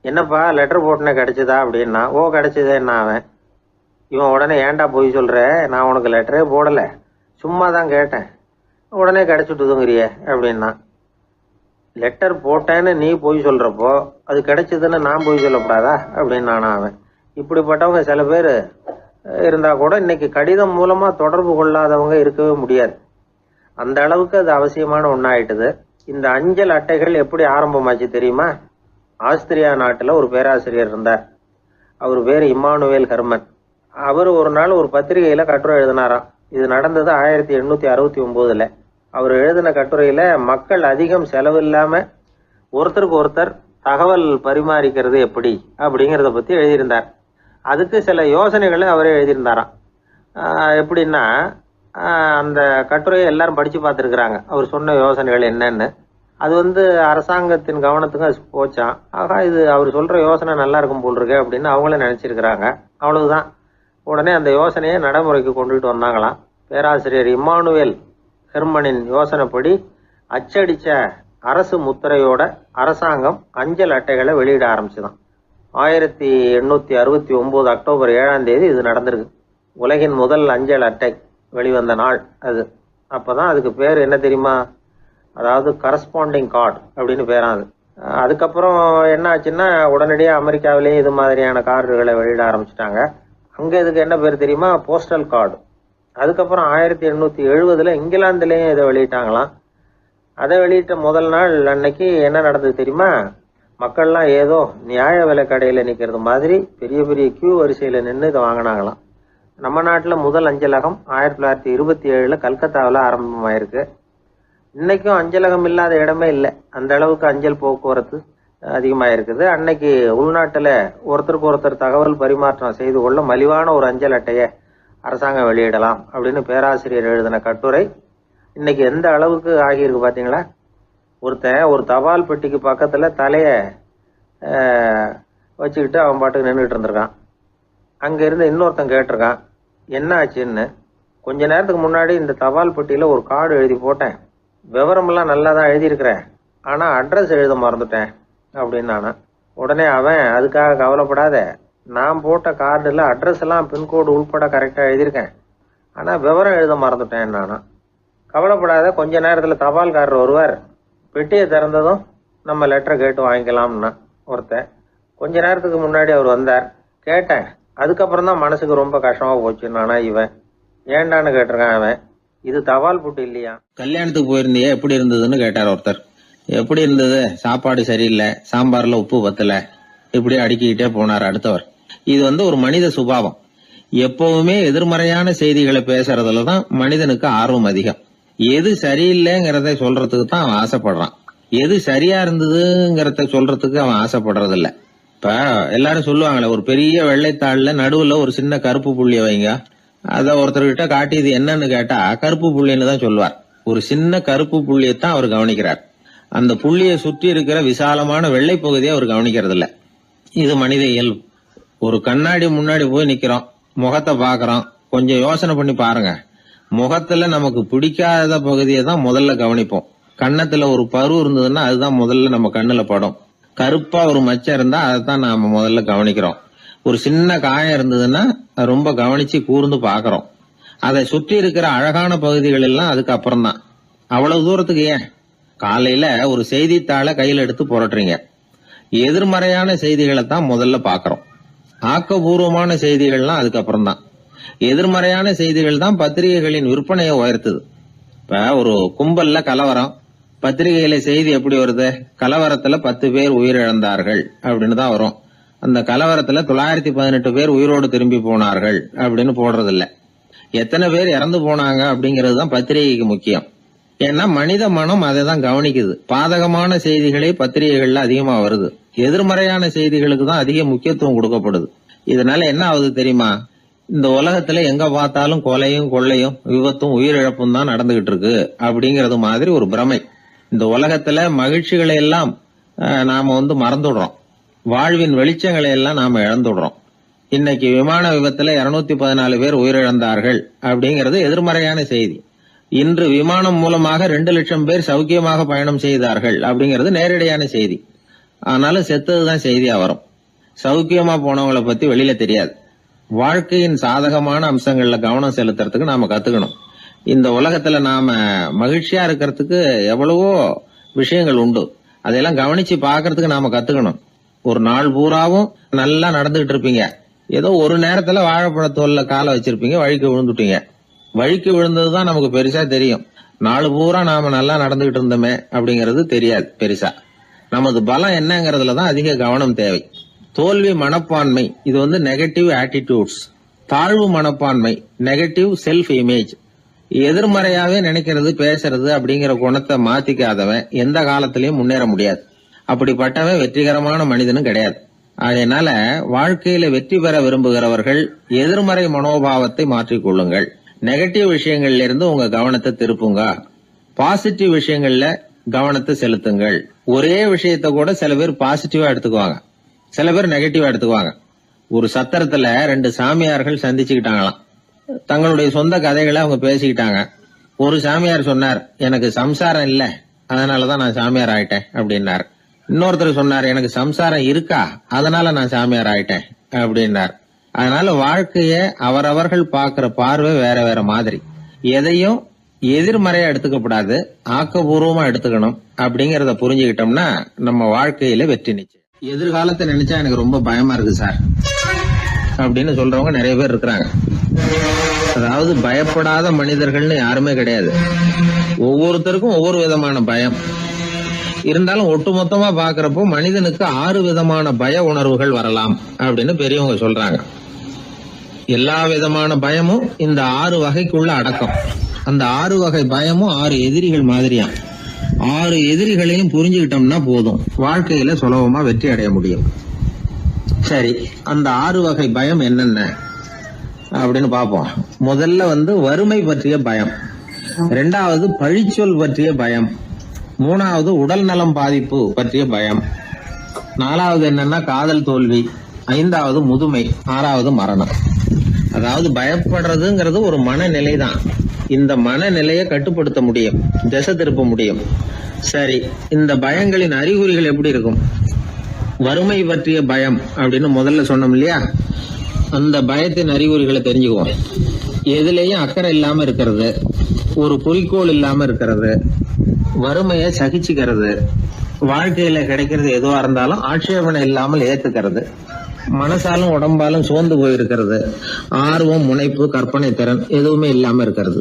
என்னப்பா லெட்டர் போட்டுனே கிடச்சிதா அப்படின்னா. ஓ கிடச்சிதேன்னா அவன். இவன் உடனே ஏன்டா போய் சொல்கிற, நான் உனக்கு லெட்டரே போடலை, சும்மா தான் கேட்டேன், உடனே கிடச்சிட்டுதுங்கிறிய அப்படின்னா. லெட்டர் போட்டேன்னு நீ போய் சொல்கிறப்போ அது கிடைச்சதுன்னு நான் போய் சொல்லக்கூடாதா அப்படின்னு நானா அவன். இப்படிப்பட்டவங்க சில பேர் இருந்தால் கூட இன்னைக்கு கடிதம் மூலமாக தொடர்பு கொள்ளாதவங்க இருக்கவே முடியாது. அந்த அளவுக்கு அது அவசியமான ஒன்றாயிட்டுது. இந்த அஞ்சல் அட்டைகள் எப்படி ஆரம்பமாச்சு தெரியுமா? ஆஸ்திரியா நாட்டில் ஒரு பேராசிரியர் இருந்தார். அவர் பேர் இம்மானுவேல் ஹெர்மன். அவர் ஒரு நாள் ஒரு பத்திரிகையில் கட்டுரை எழுதினாராம். இது நடந்தது 1869. அவர் எழுதின கட்டுரையில் மக்கள் அதிகம் செலவு இல்லாமல் ஒருத்தருக்கு ஒருத்தர் தகவல் பரிமாறிக்கிறது எப்படி அப்படிங்கிறத பற்றி எழுதியிருந்தார். அதுக்கு சில யோசனைகளை அவரே எழுதியிருந்தாராம். எப்படின்னா, அந்த கட்டுரையை எல்லாரும் படித்து பார்த்துருக்குறாங்க, அவர் சொன்ன யோசனைகள் என்னன்னு. அது அரசாங்கத்தின் கவனத்துக்கு அது போச்சான். ஆகா, இது அவர் சொல்கிற யோசனை நல்லா இருக்கும் போல் இருக்கு அப்படின்னு அவங்களே நினச்சிருக்கிறாங்க. அவ்வளவுதான். உடனே அந்த யோசனையை நடைமுறைக்கு கொண்டுகிட்டு வந்தாங்களாம். பேராசிரியர் இம்மானுவேல் ஹெர்மனின் யோசனைப்படி அச்சடித்த அரசு முத்திரையோட அரசாங்கம் அஞ்சல் அட்டைகளை வெளியிட ஆரம்பிச்சுதான். 1869 அக்டோபர் 7ஆம் தேதி இது நடந்திருக்கு. உலகின் முதல் அஞ்சல் அட்டை வெளிவந்த நாள் அது. அப்போதான் அதுக்கு பேர் என்ன தெரியுமா? அதாவது கரஸ்பாண்டிங் கார்டு அப்படின்னு பேராது. அதுக்கப்புறம் என்ன ஆச்சுன்னா, உடனடியாக அமெரிக்காவிலேயே இது மாதிரியான கார்டுகளை வெளியிட ஆரம்பிச்சிட்டாங்க. அங்கே இதுக்கு என்ன பேர் தெரியுமா? Postal card. அதுக்கப்புறம் 1870 இங்கிலாந்துலேயும் இதை வெளியிட்டாங்களாம். அதை வெளியிட்ட முதல் நாள் அன்னைக்கு என்ன நடந்தது தெரியுமா? மக்கள்லாம் ஏதோ நியாய விலை கடையில நிக்கிறது மாதிரி பெரிய பெரிய கியூ வரிசையில நின்று இதை வாங்கினாங்களாம். நம்ம நாட்டில் முதல் அஞ்சலகம் 1927 கல்கத்தாவில் ஆரம்பமாயிருக்கு. இன்னைக்கும் அஞ்சலகம் இல்லாத இடமே இல்லை. அந்த அளவுக்கு அஞ்சல் போக்குவரத்து அதிகமாக இருக்குது. அன்னைக்கு உள்நாட்டில் ஒருத்தருக்கு ஒருத்தர் தகவல் பரிமாற்றம் செய்து கொள்ள மலிவான ஒரு அஞ்சல் அட்டையை அரசாங்கம் வெளியிடலாம் அப்படின்னு பேராசிரியர் எழுதின கட்டுரை இன்னைக்கு எந்த அளவுக்கு ஆகியிருக்கு பார்த்தீங்களா? ஒருத்தன் ஒரு தபால் பெட்டிக்கு பக்கத்தில் தலையை வச்சுக்கிட்டு அவன் பாட்டுக்கு நின்றுட்டு இருந்திருக்கான். அங்கே இருந்து இன்னொருத்தன் கேட்டிருக்கான், என்ன ஆச்சுன்னு. கொஞ்ச நேரத்துக்கு முன்னாடி இந்த தபால் பெட்டியில் ஒரு கார்டு எழுதி போட்டேன், விவரமெல்லாம் நல்லா தான் எழுதியிருக்கிறேன், ஆனால் அட்ரஸ் எழுத மறந்துட்டேன் அப்படின்னு நானா. உடனே அவன், அதுக்காக கவலைப்படாத, நான் போட்ட கார்டில் அட்ரஸ் எல்லாம் பின்கோடு உள்பட கரெக்டாக எழுதியிருக்கேன், ஆனால் விவரம் எழுத மறந்துட்டேன் நானா. கவலைப்படாத, கொஞ்ச நேரத்தில் தபால்காரர் வருவார், பெட்டியை திறந்ததும் நம்ம லெட்டரை கேட்டு வாங்கிக்கலாம்னா ஒருத்தன். கொஞ்ச நேரத்துக்கு முன்னாடி அவர் வந்தார், கேட்டேன், அதுக்கப்புறம் தான் மனசுக்கு ரொம்ப கஷ்டமாக போச்சு நானா. இவன் ஏண்டான்னு கேட்டிருக்கான். அவன், இது தபால் புட்டு இல்லையா? கல்யாணத்துக்கு போயிருந்தியே, எப்படி இருந்ததுன்னு கேட்டார் ஒருத்தர். எப்படி இருந்தது? சாப்பாடு சரியில்லை, சாம்பார்ல உப்பு பத்தல, இப்படி அடுக்கிக்கிட்டே போனார் அடுத்தவர். இது ஒரு மனித சுபாவம். எப்பவுமே எதிர்மறையான செய்திகளை பேசுறதுலதான் மனிதனுக்கு ஆர்வம் அதிகம். எது சரியில்லைங்கிறத சொல்றதுக்கு தான் அவன் ஆசைப்படுறான். எது சரியா இருந்ததுங்கிறத சொல்றதுக்கு அவன் ஆசைப்படுறது இல்ல. இப்ப எல்லாரும் சொல்லுவாங்களே, ஒரு பெரிய வெள்ளைத்தாள்ல நடுவுல ஒரு சின்ன கருப்பு புள்ளிய வைங்க, அத ஒருத்தர்கிட்ட காட்டி இது என்னன்னு கேட்டா கருப்பு புள்ளின்னு தான் சொல்லுவார். ஒரு சின்ன கருப்பு புள்ளியத்தான் அவர் கவனிக்கிறார். அந்த புள்ளியை சுற்றி இருக்கிற விசாலமான வெள்ளை பகுதியை அவர் கவனிக்கிறது இல்ல. இது மனித இயல்பு. ஒரு கண்ணாடி முன்னாடி போய் நிக்கிறோம், முகத்தை பாக்குறோம், கொஞ்சம் யோசனை பண்ணி பாருங்க. முகத்துல நமக்கு பிடிக்காத பகுதியை தான் முதல்ல கவனிப்போம். கன்னத்துல ஒரு பரு இருந்ததுன்னா அதுதான் முதல்ல நம்ம கண்ணுல படும். கருப்பா ஒரு மச்சம் இருந்தா அதைத்தான் நாம முதல்ல கவனிக்கிறோம். ஒரு சின்ன காயம் இருந்ததுன்னா ரொம்ப கவனிச்சு கூர்ந்து பாக்குறோம். அதை சுற்றி இருக்கிற அழகான பகுதிகள் எல்லாம் அதுக்கு அப்புறம் தான். அவ்வளவு தூரத்துக்கு ஏன்? காலையில ஒரு செய்தித்தாளை கையில எடுத்து புரட்டுறீங்க, எதிர்மறையான செய்திகளை தான் முதல்ல பாக்குறோம். ஆக்கப்பூர்வமான செய்திகள்லாம் அதுக்கப்புறம் தான். எதிர்மறையான செய்திகள் தான் பத்திரிகைகளின் விற்பனையை உயர்த்துது. இப்ப ஒரு கும்பல்ல கலவரம், பத்திரிகையில செய்தி எப்படி வருது? கலவரத்துல 10 பேர் உயிரிழந்தார்கள் அப்படின்னு தான் வரும். அந்த கலவரத்துல 918 பேர் உயிரோடு திரும்பி போனார்கள் அப்படின்னு போடுறது இல்ல. எத்தனை பேர் இறந்து போனாங்க அப்படிங்கிறது தான் பத்திரிகைக்கு முக்கியம். ஏன்னா மனித மனம் அதை தான் கவனிக்குது. பாதகமான செய்திகளே பத்திரிகைகள்ல அதிகமா வருது, எதிர்மறையான செய்திகளுக்கு தான் அதிக முக்கியத்துவம் கொடுக்கப்படுது. இதனால என்ன ஆகுது தெரியுமா? இந்த உலகத்துல எங்க பார்த்தாலும் கொலையும் கொள்ளையும் விபத்தும் உயிரிழப்பும் தான் நடந்துகிட்டு இருக்கு அப்படிங்கறது மாதிரி ஒரு பிரமை. இந்த உலகத்துல மகிழ்ச்சிகளை எல்லாம் நாம மறந்துடுறோம். வாழ்வின் வெளிச்சங்களை எல்லாம் நாம இழந்துடுறோம். இன்னைக்கு விமான விபத்துல 214 பேர் உயிரிழந்தார்கள் அப்படிங்கிறது எதிர்மறையான செய்தி. இன்று விமானம் மூலமாக 2 லட்சம் பேர் சௌக்கியமாக பயணம் செய்தார்கள் அப்படிங்கிறது நேரடியான செய்தி. ஆனாலும் செத்ததுதான் செய்தியா வரும். சௌக்கியமா போனவங்களை பத்தி வெளியில தெரியாது. வாழ்க்கையின் சாதகமான அம்சங்கள்ல கவனம் செலுத்துறதுக்கு நாம கத்துக்கணும். இந்த உலகத்துல நாம மகிழ்ச்சியா இருக்கிறதுக்கு எவ்வளவோ விஷயங்கள் உண்டு. அதெல்லாம் கவனிச்சு பாக்குறதுக்கு நாம கத்துக்கணும். ஒரு நாள் பூராவும் நல்லா நடந்துகிட்டு இருப்பீங்க, ஏதோ ஒரு நேரத்துல வாழைப்பழத்தோல்ல காலை வச்சிருப்பீங்க, வழிக்கு விழுந்துட்டீங்க. வழிக்கு விழுந்ததுதான் நமக்கு பெருசா தெரியும். நாலு பூரா நாம நல்லா நடந்துகிட்டு இருந்தோமே அப்படிங்கறது தெரியாது பெருசா. நமது பலம் என்னங்கறதுலதான் அதிக கவனம் தேவை. தோல்வி மனப்பான்மை, இது நெகட்டிவ் ஆட்டிடியூட்ஸ். தாழ்வு மனப்பான்மை, நெகட்டிவ் செல்ஃப் இமேஜ். எதிர்மறையாவே நினைக்கிறது பேசுறது அப்படிங்கிற குணத்தை மாத்திக்காதவன் எந்த காலத்திலயும் முன்னேற முடியாது. அப்படிப்பட்டவன் வெற்றிகரமான மனிதனும் கிடையாது. அதனால வாழ்க்கையில வெற்றி பெற விரும்புகிறவர்கள் எதிர்மறை மனோபாவத்தை மாற்றிக்கொள்ளுங்கள். நெகட்டிவ் விஷயங்கள்ல இருந்து உங்க கவனத்தை திருப்புங்க. பாசிட்டிவ் விஷயங்கள்ல கவனத்தை செலுத்துங்கள். ஒரே விஷயத்த கூட சில பேர் பாசிட்டிவா எடுத்துக்குவாங்க, சில பேர் நெகட்டிவா எடுத்துக்குவாங்க. ஒரு சத்திரத்துல 2 சாமியார்கள் சந்திச்சுக்கிட்டாங்களாம். தங்களுடைய சொந்த கதைகளை அவங்க பேசிக்கிட்டாங்க. ஒரு சாமியார் சொன்னார், எனக்கு சம்சாரம் இல்ல, அதனாலதான் நான் சாமியார் ஆயிட்டேன் அப்படின்னார். இன்னொருத்தர் சொன்னார், எனக்கு சம்சாரம் இருக்கா, அதனால நான் சாமியார் ஆயிட்டேன் அப்படின்னார். அதனால வாழ்க்கைய அவரவர்கள் பாக்குற பார்வை வேற வேற மாதிரி. எதையும் எதிர்மறையா எடுத்துக்கப்படாது, ஆக்கப்பூர்வமா எடுத்துக்கணும். அப்படிங்கறத புரிஞ்சுக்கிட்டோம்னா நம்ம வாழ்க்கையில வெற்றி நிச்சயம். எதிர்காலத்தை நினைச்சா எனக்கு ரொம்ப பயமா இருக்கு சார். அப்படின்னு சொல்றவங்க நிறைய பேர் இருக்கிறாங்க. அதாவது பயப்படாத மனிதர்கள்னு யாருமே கிடையாது. ஒவ்வொருத்தருக்கும் ஒவ்வொரு விதமான பயம் இருந்தாலும் ஒட்டுமொத்தமா பாக்குறப்போ மனிதனுக்கு 6 விதமான பய உணர்வுகள் வரலாம் அப்படின்னு பெரியவங்க சொல்றாங்க. எல்லா விதமான பயமும் இந்த 6 வகைக்குள்ள அடக்கம். அந்த 6 வகை பயமும் 6 எதிரிகள் மாதிரியா. 6 எதிரிகளையும் புரிஞ்சுக்கிட்டோம்னா போதும், வாழ்க்கையில சுலபமா வெற்றி அடைய முடியும். சரி, அந்த 6 வகை பயம் என்னென்ன அப்படின்னு பார்ப்போம். முதல்ல வறுமை பற்றிய பயம், 2வது பழிச்சொல் பற்றிய பயம், 3வது உடல் நலம் பாதிப்பு பற்றிய பயம், 4வது என்னன்னா காதல் தோல்வி, 5வது முதுமை, 6வது மரணம். அதாவது பயப்படுறதுங்கிறது ஒரு மனநிலை தான். இந்த மனநிலையை கட்டுப்படுத்த முடியும், திசை திருப்ப முடியும். சரி, இந்த பயங்களின் அறிகுறிகள் எப்படி இருக்கும்? வறுமை பற்றிய பயம் அப்படின்னு முதல்ல சொன்னோம் இல்லையா, அந்த பயத்தின் அறிகுறிகளை தெரிஞ்சுக்குவோம். எதுலேயும் அக்கறை இல்லாம இருக்கிறது, ஒரு குறிக்கோள் இல்லாம இருக்கிறது, வறுமையை சகிச்சுக்கிறது, வாழ்க்கையில கிடைக்கிறது எதுவா இருந்தாலும் ஆட்சேபனை இல்லாமல் ஏத்துக்கிறது, மனசாலும் உடம்பாலும் சோர்ந்து போயிருக்கிறது, ஆர்வம், முனைப்பு, கற்பனை திறன் எதுவுமே இல்லாம இருக்கிறது.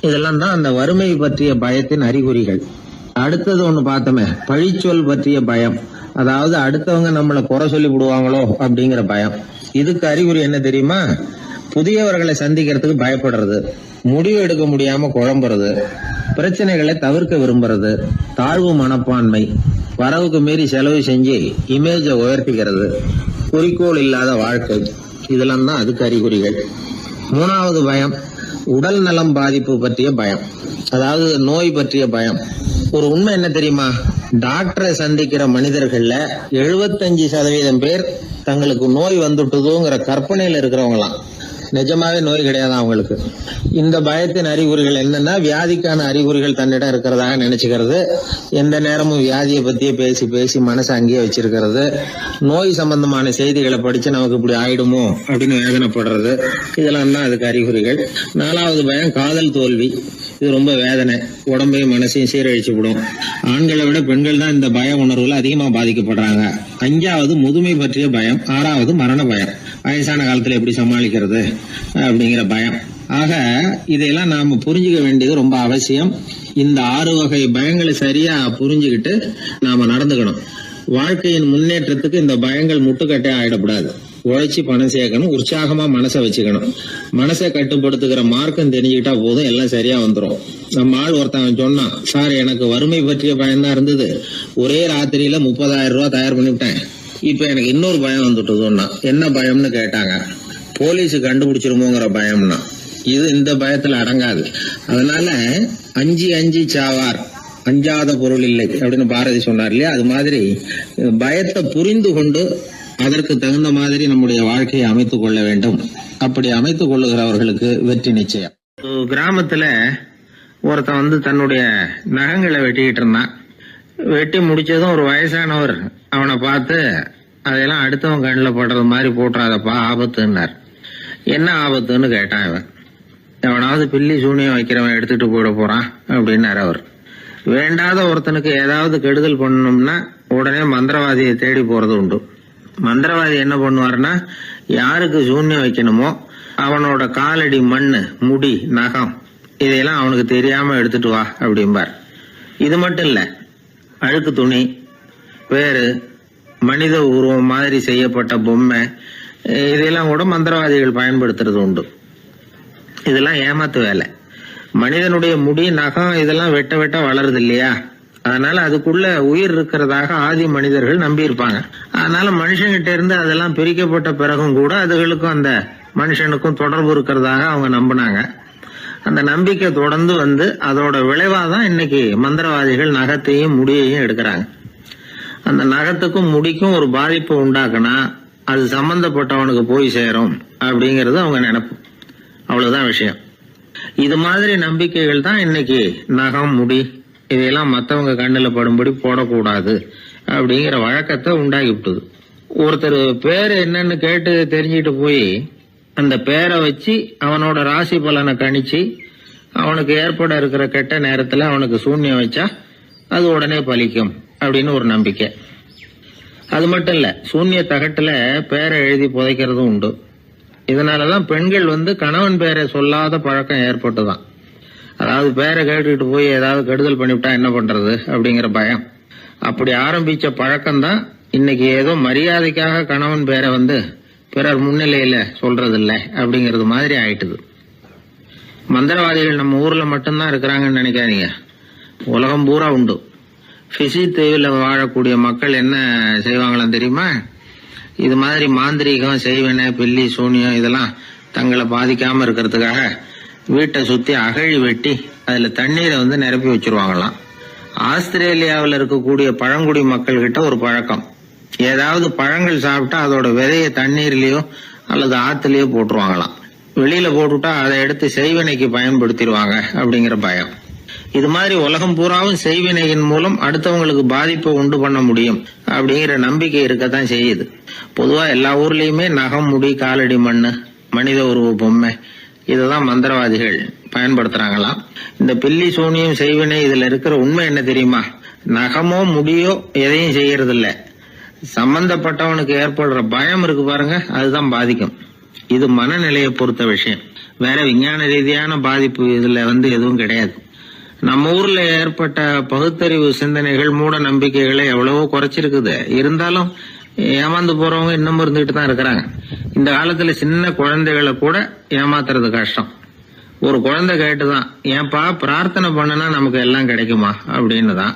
இதெல்லாம் தான் அந்த வறுமை பற்றிய பயத்தின் அறிகுறிகள். அடுத்தது ஒண்ணு பார்த்தோமே, பழிச்சொல் பற்றிய பயம். அதாவது அடுத்தவங்க நம்மளை குறை சொல்லி விடுவாங்களோ அப்படிங்கிற பயம். இதுக்கு அறிகுறி என்ன தெரியுமா? புதியவர்களை சந்திக்கிறதுக்கு பயப்படுறது, முடிவு எடுக்க முடியாம குழம்புறது, பிரச்சனைகளை தவிர்க்க விரும்புறது, தாழ்வு மனப்பான்மை, வரவுக்கு மீறி செலவு செஞ்சு இமேஜை உயர்த்திக்கிறது, குறிக்கோள் இல்லாத வாழ்க்கை. இதெல்லாம் தான் அதுக்கு அறிகுறிகள். 3வது பயம் உடல் நலம் பாதிப்பு பற்றிய பயம், அதாவது நோய் பற்றிய பயம். ஒரு உண்மை என்ன தெரியுமா? டாக்டரை சந்திக்கிற மனிதர்கள்ல 75% பேர் தங்களுக்கு நோய் வந்துட்டுதுங்கிற கற்பனையில இருக்கிறவங்களாம். நிஜமாவே நோய் கிடையாது அவங்களுக்கு. இந்த பயத்தின் அறிகுறிகள் என்னன்னா, வியாதிக்கான அறிகுறிகள் தன்னிடம் இருக்கிறதாக நினைச்சுக்கிறது, எந்த நேரமும் வியாதியை பத்தியே பேசி பேசி மனசை அங்கேயே வச்சிருக்கிறது, நோய் சம்பந்தமான செய்திகளை படிச்சு நமக்கு இப்படி ஆயிடுமோ அப்படின்னு வேதனைப்படுறது. இதெல்லாம் தான் அதுக்கு அறிகுறிகள். 4வது பயம் காதல் தோல்வி. இது ரொம்ப வேதனை, உடம்பையும் மனசையும் சீரழிச்சு விடும். ஆண்களை விட பெண்கள் தான் இந்த பய உணர்வுல அதிகமா பாதிக்கப்படுறாங்க. 5வது முதுமை பற்றிய பயம். 6வது மரண பயம், வயசான காலத்துல எப்படி சமாளிக்கிறது அப்படிங்கிற பயம். ஆக இதையெல்லாம் நாம புரிஞ்சுக்க வேண்டியது ரொம்ப அவசியம். இந்த 6 வகை பயங்களை சரியா புரிஞ்சுக்கிட்டு நாம நடந்துக்கணும். வாழ்க்கையின் முன்னேற்றத்துக்கு இந்த பயங்கள் முட்டுக்கட்டே ஆயிடக்கூடாது. உழைச்சி பணம் சேர்க்கணும், உற்சாகமா மனசை வச்சுக்கணும். மனசை கட்டுப்படுத்துகிற மார்க்கம் தெரிஞ்சுக்கிட்டா போதும், எல்லாம் சரியா வந்துடும். நம்ம ஆள் ஒருத்தன் சொன்னான், சார் எனக்கு வறுமை பற்றிய பயம்தான் இருந்தது, ஒரே ராத்திரியில 30,000 ரூபாய் தயார் பண்ணிவிட்டேன், இப்ப எனக்கு இன்னொரு பயம் வந்துட்டுதுன்னா. என்ன பயம்னு கேட்டாங்க. போலீஸ் கண்டுபிடிச்சிருமோங்கிற பயம்னா. இது இந்த பயத்துல அடங்காது. அதனால அஞ்சி சாவார், அஞ்சாத பொருள் இல்லை அப்படின்னு பாரதி சொன்னார் இல்லையா, அது மாதிரி பயத்தை புரிந்து கொண்டு அதற்கு தகுந்த மாதிரி நம்முடைய வாழ்க்கையை அமைத்துக் கொள்ள வேண்டும். அப்படி அமைத்துக் கொள்ளுகிறவர்களுக்கு வெற்றி நிச்சயம். கிராமத்துல ஒருத்தன் தன்னுடைய நகங்களை வெட்டிக்கிட்டு இருந்தான். வெட்டி முடிச்சதும் ஒரு வயசானவர் அவனை பார்த்து, அதெல்லாம் அடுத்தவன் கண்ணில் படுறது மாதிரி போட்டுறாதப்பா, ஆபத்துன்னார். என்ன ஆபத்துன்னு கேட்டான் இவன். எவனாவது பில்லி சூனியம் வைக்கிறவன் எடுத்துட்டு போயிட போறான் அப்படின்னாரு அவர். வேண்டாத ஒருத்தனுக்கு ஏதாவது கெடுதல் பண்ணணும்னா உடனே மந்திரவாதியை தேடி போறது உண்டு. மந்திரவாதி என்ன பண்ணுவாருன்னா, யாருக்கு சூன்யம் வைக்கணுமோ அவனோட காலடி மண்ணு, முடி, நகம் இதையெல்லாம் அவனுக்கு தெரியாம எடுத்துட்டு வா அப்படிம்பார். இது மட்டும் இல்ல, அழுக்கு துணி, பேரு, மனித உருவம் மாதிரி செய்யப்பட்ட பொம்மை இதெல்லாம் கூட மந்திரவாதிகள் பயன்படுத்துறது உண்டு. இதெல்லாம் ஏமாத்து வேலை. மனிதனுடைய முடி, நகம் இதெல்லாம் வெட்ட வெட்ட வளருது இல்லையா, அதனால அதுக்குள்ள உயிர் இருக்கிறதாக ஆதி மனிதர்கள் நம்பி இருப்பாங்க. அதனால மனுஷங்கிட்ட இருந்து அதெல்லாம் பிரிக்கப்பட்ட பிறகும் கூட அதுகளுக்கும் அந்த மனுஷனுக்கும் தொடர்பு இருக்கிறதாக அவங்க நம்பினாங்க. அந்த நம்பிக்கை தொடர்ந்து அதோட விளைவாதான் இன்னைக்கு மந்திரவாதிகள் நகத்தையும் முடியையும் எடுக்கிறாங்க. அந்த நகத்துக்கும் முடிக்கும் ஒரு பாதிப்பு உண்டாக்குனா அது சம்பந்தப்பட்டவனுக்கு போய் சேரும் அப்படிங்கிறது அவங்க நினைப்பு. அவ்வளவுதான் விஷயம். இது மாதிரி நம்பிக்கைகள் தான் இன்னைக்கு நகம், முடி இதையெல்லாம் மற்றவங்க கண்ணில் படும்படி போடக்கூடாது அப்படிங்கிற வழக்கத்தை உண்டாக்கி விட்டுது. ஒருத்தர் பேரு என்னன்னு கேட்டு தெரிஞ்சுட்டு போய் அந்த பேரை வச்சு அவனோட ராசி பலனை கணிச்சு அவனுக்கு ஏற்பட இருக்கிற கெட்ட நேரத்துல அவனுக்கு சூன்யம் வச்சா அது உடனே பலிக்கும் அப்படின்னு ஒரு நம்பிக்கை. அது மட்டும் இல்ல, சூன்ய தகட்டுல பேரை எழுதி புதைக்கிறதும் உண்டு. இதனாலதான் பெண்கள் கணவன் பேரை சொல்லாத பழக்கம் ஏற்பட்டுதான். அதாவது பேரை கேட்டுக்கிட்டு போய் ஏதாவது கெடுதல் பண்ணிவிட்டா என்ன பண்றது அப்படிங்கிற பயம். அப்படி ஆரம்பிச்ச பழக்கம்தான் இன்னைக்கு ஏதோ மரியாதைக்காக கணவன் பேரை பிறர் முன்னிலையில சொல்றது இல்லை அப்படிங்கிறது மாதிரி ஆயிட்டுது. மந்திரவாதிகள் நம்ம ஊர்ல மட்டும்தான் இருக்கிறாங்கன்னு நினைக்காதீங்க, உலகம் பூரா உண்டு. பிசி தீவில் வாழக்கூடிய மக்கள் என்ன செய்வாங்களாம் தெரியுமா? இது மாதிரி மாந்திரீகம், செய்வன, பில்லி, சூனியம் இதெல்லாம் தங்களை பாதிக்காம இருக்கிறதுக்காக வீட்டை சுத்தி அகழி வெட்டி அதுல தண்ணீரை நிரப்பி வச்சிருவாங்களாம். ஆஸ்திரேலியாவில் இருக்கக்கூடிய பழங்குடி மக்கள் கிட்ட ஒரு பழக்கம், ஏதாவது பழங்கள் சாப்பிட்டா அதோட விதைய தண்ணீர்லயோ அல்லது ஆத்துலயோ போட்டுருவாங்களாம். வெளியில போட்டுட்டா அதை எடுத்து செய்வினைக்கு பயன்படுத்திடுவாங்க அப்படிங்கிற பயம். இது மாதிரி உலகம் பூராவும் செய்வினையின் மூலம் அடுத்தவங்களுக்கு பாதிப்பை உண்டு பண்ண முடியும் அப்படிங்கிற நம்பிக்கை இருக்கத்தான் செய்யுது. பொதுவா எல்லா ஊர்லயுமே நகம், முடி, காலடி மண்ணு, மனித உருவ பொம்மை இததான் மந்திரவாதிகள் பயன்படுத்துறாங்களாம். இந்த பில்லி, சூனியம், செய்வினை இதுல இருக்கிற உண்மை என்ன தெரியுமா? நகமோ முடியோ எதையும் செய்யறது இல்ல, சம்பந்தப்பட்டவனுக்கு ஏற்படுற பயம் இருக்கு பாருங்க, அதுதான் பாதிக்கும். இது மனநிலையை பொறுத்த விஷயம், வேற விஞ்ஞான ரீதியான பாதிப்பு இதுல எதுவும் கிடையாது. நம்ம ஊர்ல ஏற்பட்ட பகுத்தறிவு சிந்தனைகள், மூட நம்பிக்கைகளை எவ்வளவோ குறைச்சிருக்குது. இருந்தாலும் ஏமாந்து போறவங்க இன்னும் இருந்துகிட்டு தான் இருக்கிறாங்க. இந்த காலத்துல சின்ன குழந்தைகளை கூட ஏமாத்துறது கஷ்டம். ஒரு குழந்தை கேட்டுதான், ஏன்பா பிரார்த்தனை பண்ணனா நமக்கு எல்லாம் கிடைக்குமா அப்படின்னு தான்.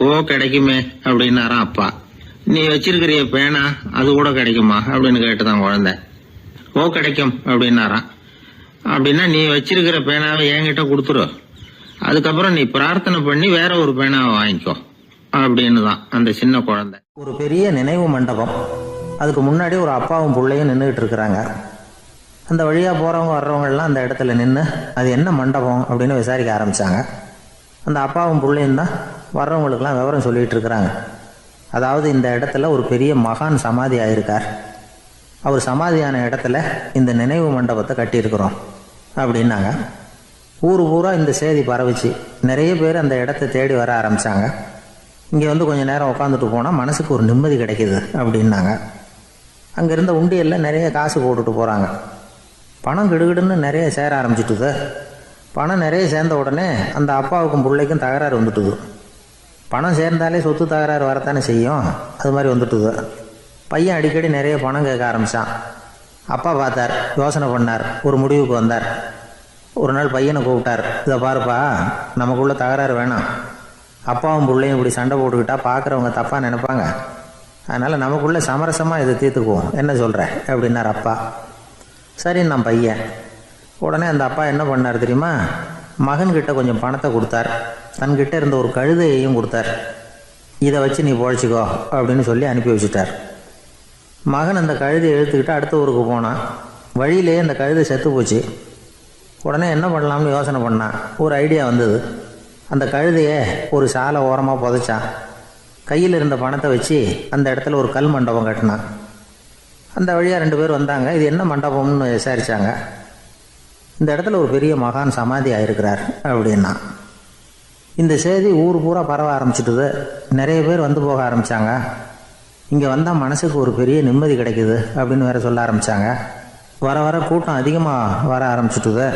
ஓ கிடைக்குமே அப்படின்னாராம் அப்பா. நீ வச்சிருக்கிறிய பேனா அது கூட கிடைக்குமா அப்படின்னு கேட்டுதான் குழந்தை. ஓ கிடைக்கும் அப்படின்னாராம். அப்படின்னா நீ வச்சிருக்கிற பேனாவை என்கிட்ட கொடுத்துரு, அதுக்கப்புறம் நீ பிரார்த்தனை பண்ணி வேற ஒரு பேனாவை வாங்கிக்கோ அப்படின்னு தான் அந்த சின்ன குழந்தை. ஒரு பெரிய நினைவு மண்டபம், அதுக்கு முன்னாடி ஒரு அப்பாவும் பிள்ளையும் நின்றுட்டு இருக்கிறாங்க. அந்த வழியா போறவங்க வர்றவங்கலாம் அந்த இடத்துல நின்று அது என்ன மண்டபம் அப்படின்னு விசாரிக்க ஆரம்பிச்சாங்க. அந்த அப்பாவும் பிள்ளையும் தான் வர்றவங்களுக்கெல்லாம் விவரம் சொல்லிட்டு இருக்கிறாங்க. அதாவது இந்த இடத்துல ஒரு பெரிய மகான் சமாதி ஆயிருக்கார், அவர் சமாதியான இடத்துல இந்த நினைவு மண்டபத்தை கட்டியிருக்கிறோம் அப்படின்னாங்க. ஊர் பூரா இந்த செய்தி பரவிச்சு. நிறைய பேர் அந்த இடத்த தேடி வர ஆரம்பிச்சாங்க. இங்கே கொஞ்சம் நேரம் உட்காந்துட்டு போனால் மனசுக்கு ஒரு நிம்மதி கிடைக்கிது அப்படின்னாங்க. அங்கே இருந்த உண்டியலில் நிறைய காசு போட்டுட்டு போகிறாங்க. பணம் கிடுகிடுன்னு நிறைய சேர ஆரம்பிச்சிட்டுது. பணம் நிறைய சேர்ந்த உடனே அந்த அப்பாவுக்கும் பிள்ளைக்கும் தகராறு வந்துட்டுது. பணம் சேர்ந்தாலே சொத்து தகராறு வரத்தானே செய்யும், அது மாதிரி வந்துட்டுது. பையன் அடிக்கடி நிறைய பணம் கேட்க ஆரம்பித்தான். அப்பா பார்த்தார், யோசனை பண்ணார், ஒரு முடிவுக்கு வந்தார். ஒரு நாள் பையனை கூப்பிட்டார், இதை பாருப்பா, நமக்குள்ள தகராறு வேணாம், அப்பாவும் பிள்ளையும் இப்படி சண்டை போட்டுக்கிட்டா பார்க்குறவங்க தப்பாக நினைப்பாங்க, அதனால் நமக்குள்ளே சமரசமாக இதை தீர்த்துக்குவோம், என்ன சொல்கிற அப்படின்னார் அப்பா. சரின்னு நான் பையன். உடனே அந்த அப்பா என்ன பண்ணார் தெரியுமா? மகன்கிட்ட கொஞ்சம் பணத்தை கொடுத்தார், தன்கிட்ட இருந்த ஒரு கழுதையையும் கொடுத்தார். இதை வச்சு நீ பொழைச்சிக்கோ அப்படின்னு சொல்லி அனுப்பி வச்சுட்டார். மகன் அந்த கழுதையை இழுத்துக்கிட்டு அடுத்த ஊருக்கு போனான். வழியிலேயே அந்த கழுதை செத்து போச்சு. உடனே என்ன பண்ணலாம்னு யோசனை பண்ணான். ஒரு ஐடியா வந்தது. அந்த கழுதையை ஒரு சாலை ஓரமாக புதைச்சான். கையில் இருந்த பணத்தை வச்சு அந்த இடத்துல ஒரு கல் மண்டபம் கட்டினான். அந்த வழியாக 2 பேர் வந்தாங்க. இது என்ன மண்டபம்னு விசாரித்தாங்க. இந்த இடத்துல ஒரு பெரிய மகான் சமாதி ஆயிருக்கிறார் அப்படின்னா. இந்த செய்தி ஊர் பூரா பரவ ஆரம்பிச்சிட்டுது. நிறைய பேர் வந்து போக ஆரம்பித்தாங்க. இங்கே வந்தால் மனசுக்கு ஒரு பெரிய நிம்மதி கிடைக்குது அப்படின்னு வேற சொல்ல ஆரம்பித்தாங்க. வர வர கூட்டம் அதிகமாக வர ஆரம்பிச்சிட்டுது.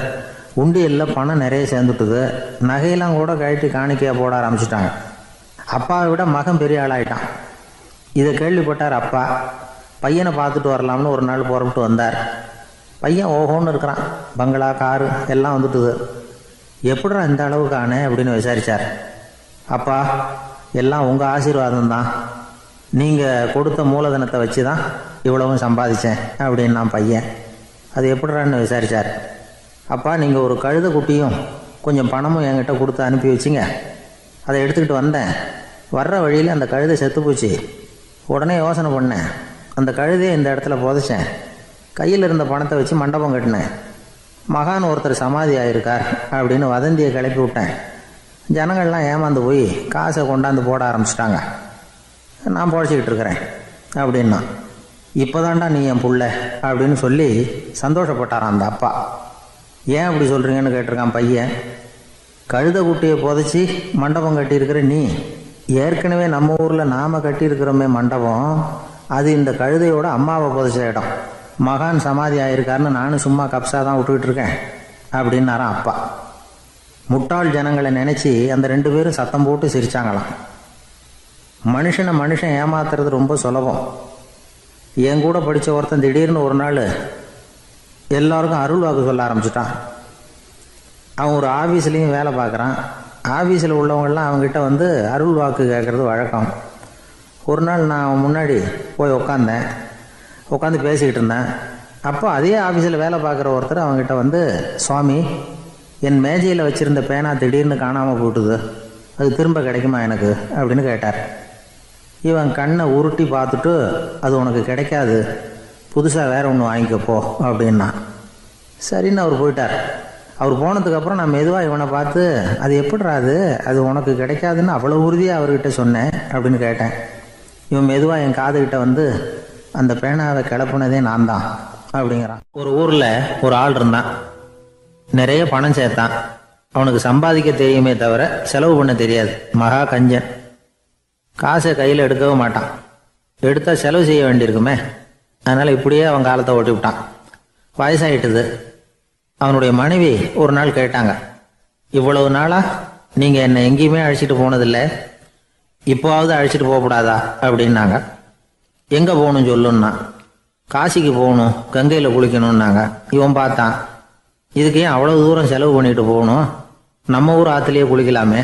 உண்டியலில் பணம் நிறைய சேர்ந்துட்டுது. நகையெல்லாம் கூட கழட்டி காணிக்கையாக போட ஆரம்பிச்சிட்டாங்க. அப்பாவை விட மகன் பெரிய ஆளாயிட்டான். இதை கேள்விப்பட்டார் அப்பா. பையனை பார்த்துட்டு வரலாம்னு ஒரு நாள் புறப்பட்டு வந்தார். பையன் ஓஹோன்னு இருக்கிறான். பங்களா, காரு எல்லாம் வந்துட்டுது. எப்படிடா இந்த அளவுக்கு ஆனே அப்படின்னு விசாரித்தார். அப்பா, எல்லாம் உங்கள் ஆசீர்வாதம் தான், நீங்கள் கொடுத்த மூலதனத்தை வச்சு தான் இவ்வளவும் சம்பாதிச்சேன் அப்படின்னு நான் பையன். அது எப்படிறான்னு விசாரித்தார். அப்பா, நீங்கள் ஒரு கழுதை குட்டியும் கொஞ்சம் பணமும் என்கிட்ட கொடுத்து அனுப்பி வச்சிங்க, அதை எடுத்துக்கிட்டு வந்தேன். வர்ற வழியில் அந்த கழுதை செத்து போச்சு. உடனே யோசனை பண்ணேன், அந்த கழுதையை இந்த இடத்துல புதைச்சேன். கையில் இருந்த பணத்தை வச்சு மண்டபம் கட்டினேன். மகான் ஒருத்தர் சமாதி ஆயிருக்கார் அப்படின்னு வதந்தியை கிளப்பி விட்டேன். ஜனங்கள்லாம் ஏமாந்து போய் காசை கொண்டாந்து போட ஆரம்பிச்சிட்டாங்க. நான் பொழைச்சிக்கிட்டு இருக்கிறேன் அப்படின்னா. இப்போதான்டா நீ என் புள்ள அப்படின்னு சொல்லி சந்தோஷப்பட்டாரான் அந்த அப்பா. ஏன் அப்படி சொல்கிறீங்கன்னு கேட்டிருக்கான் பையன். கழுதை குட்டியை புதைச்சி மண்டபம் கட்டியிருக்கிற நீ, ஏற்கனவே நம்ம ஊரில் நாம் கட்டியிருக்கிறோமே மண்டபம், அது இந்த கழுதையோட அம்மாவை புதைச்ச இடம். மகான் சமாதி ஆயிருக்காருன்னு நானும் சும்மா கப்ஸா தான் விட்டுக்கிட்டு இருக்கேன் அப்படின்னாராம் அப்பா. முட்டாள் ஜனங்களை நினச்சி அந்த 2 பேரும் சத்தம் போட்டு சிரிச்சாங்களாம். மனுஷன் ஏமாத்துறது ரொம்ப சுலபம். என் கூட படித்த ஒருத்தன் திடீர்னு ஒரு நாள் எல்லாருக்கும் அருள் வாக்கு சொல்ல ஆரம்பிச்சிட்டான். அவன் ஒரு ஆஃபீஸ்லேயும் வேலை பார்க்குறான். ஆஃபீஸில் உள்ளவங்கள்லாம் அவங்ககிட்ட வந்து அருள் வாக்கு கேட்குறது வழக்கம். ஒரு நாள் நான் அவன் முன்னாடி போய் உட்காந்து பேசிக்கிட்டு இருந்தேன். அப்போ அதே ஆஃபீஸில் வேலை பார்க்குற ஒருத்தர் அவங்ககிட்ட வந்து, சுவாமி, என் மேஜையில் வச்சுருந்த பேனா திடீர்னு காணாமல் போட்டுது, அது திரும்ப கிடைக்குமா எனக்கு அப்படின்னு கேட்டார். இவன் கண்ணை உருட்டி பார்த்துட்டு, அது உனக்கு கிடைக்காது, புதுசாக வேற ஒன்று வாங்கிக்கப்போ அப்படின்னா. சரின்னு அவர் போயிட்டார். அவர் போனதுக்கப்புறம் நான் மெதுவாக இவனை பார்த்து, அது எப்படிடா அது உனக்கு கிடைக்காதுன்னு அவ்வளோ உறுதியாக அவர்கிட்ட சொன்னேன் அப்படின்னு கேட்டேன். இவன் மெதுவாக என் காதுகிட்ட வந்து, அந்த பேனாவை கிளப்புனதே நான் தான் அப்படிங்கிறான். ஒரு ஊரில் ஒரு ஆள் இருந்தான். நிறைய பணம் சேர்த்தான். அவனுக்கு சம்பாதிக்க தெரியுமே தவிர செலவு பண்ண தெரியாது. மகா கஞ்சன். காசை கையில் எடுக்கவே மாட்டான். எடுத்தால் செலவு செய்ய வேண்டியிருக்குமே. அதனால் இப்படியே அவன் காலத்தை ஓட்டி விட்டான். வயசாகிட்டுது. அவனுடைய மனைவி ஒரு நாள் கேட்டாங்க, இவ்வளவு நாளாக நீங்கள் என்னை எங்கேயுமே அழைச்சிட்டு போனதில்லை, இப்போவாவது அழைச்சிட்டு போகக்கூடாதா அப்படின்னாங்க. எங்கே போகணும் சொல்லுன்னா. காசிக்கு போகணும், கங்கையில் குளிக்கணும்னாங்க. இவன் பார்த்தான், இதுக்கு ஏன் அவ்வளோ தூரம் செலவு பண்ணிட்டு போகணும், நம்ம ஊர் ஆற்றுலேயே குளிக்கலாமே,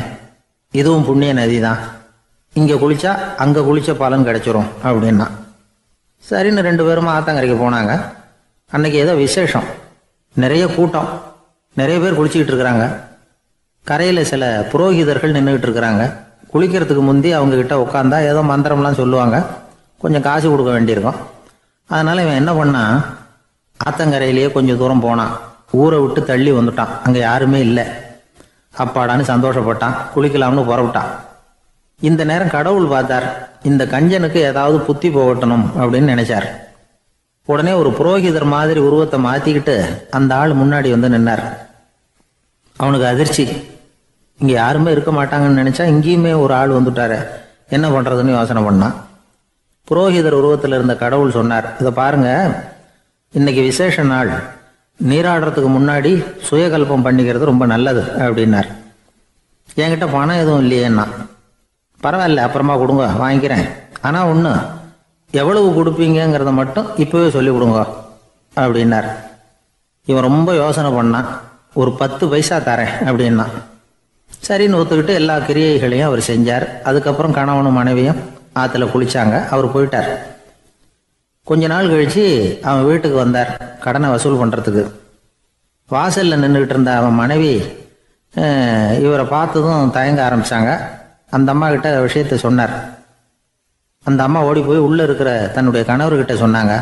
இதுவும் புண்ணிய நதி தான், இங்கே குளித்தா அங்கே குளித்த பலன் கிடைச்சிரும் அப்படின்னா. சரின்னு 2 பேரும் ஆத்தங்கரைக்கு போனாங்க. அன்னைக்கு ஏதோ விசேஷம், நிறைய கூட்டம், நிறைய பேர் குளிச்சுக்கிட்டு இருக்கிறாங்க. கரையில் சில புரோகிதர்கள் நின்றுக்கிட்டு இருக்கிறாங்க. குளிக்கிறதுக்கு முந்தி அவங்கக்கிட்ட உட்காந்தா ஏதோ மந்திரம்லாம் சொல்லுவாங்க, கொஞ்சம் காசு கொடுக்க வேண்டியிருக்கும். அதனால் இவன் என்ன பண்ணான், ஆத்தங்கரையிலேயே கொஞ்சம் தூரம் போனான். ஊரை விட்டு தள்ளி வந்துட்டான். அங்கே யாருமே இல்லை. அப்பாடான்னு சந்தோஷப்பட்டான். குளிக்கலாம்னு புறப்பட்டான். இந்த நேரம் கடவுள் பார்த்தார், இந்த கஞ்சனுக்கு ஏதாவது புத்தி போகட்டணும் அப்படின்னு நினைச்சார். உடனே ஒரு புரோகிதர் மாதிரி உருவத்தை மாற்றிக்கிட்டு அந்த ஆள் முன்னாடி வந்து நின்னார். அவனுக்கு அதிர்ச்சி. இங்கே யாருமே இருக்க மாட்டாங்கன்னு நினச்சா இங்கேயுமே ஒரு ஆள் வந்துட்டாரு, என்ன பண்ணுறதுன்னு யோசனை பண்ணான். புரோகிதர் உருவத்தில் இருந்த கடவுள் சொன்னார், இதை பாருங்க, இன்னைக்கு விசேஷ நாள், நீராடுறதுக்கு முன்னாடி சுயகல்பம் பண்ணிக்கிறது ரொம்ப நல்லது அப்படின்னார். என்கிட்ட பணம் எதுவும் இல்லையேன்னா. பரவாயில்ல, அப்புறமா கொடுங்க, வாங்கிக்கிறேன். ஆனால் ஒன்று, எவ்வளவு கொடுப்பீங்கிறத மட்டும் இப்போவே சொல்லி கொடுங்க அப்படின்னார். இவன் ரொம்ப யோசனை பண்ணான். ஒரு 10 பைசா தரேன் அப்படின்னா. சரின்னு ஒத்துக்கிட்டு எல்லா கிரியைகளையும் அவர் செஞ்சார். அதுக்கப்புறம் கணவனும் மனைவியும் ஆற்றுல குளிச்சாங்க. அவர் போயிட்டார். கொஞ்ச நாள் கழித்து அவன் வீட்டுக்கு வந்தார் கடனை வசூல் பண்ணுறதுக்கு. வாசலில் நின்றுக்கிட்டு இருந்த அவன் மனைவி இவரை பார்த்ததும் தயங்க ஆரம்பித்தாங்க. அந்த அம்மா கிட்ட விஷயத்த சொன்னார். அந்த அம்மா ஓடி போய் உள்ளே இருக்கிற தன்னுடைய கணவர்கிட்ட சொன்னாங்க.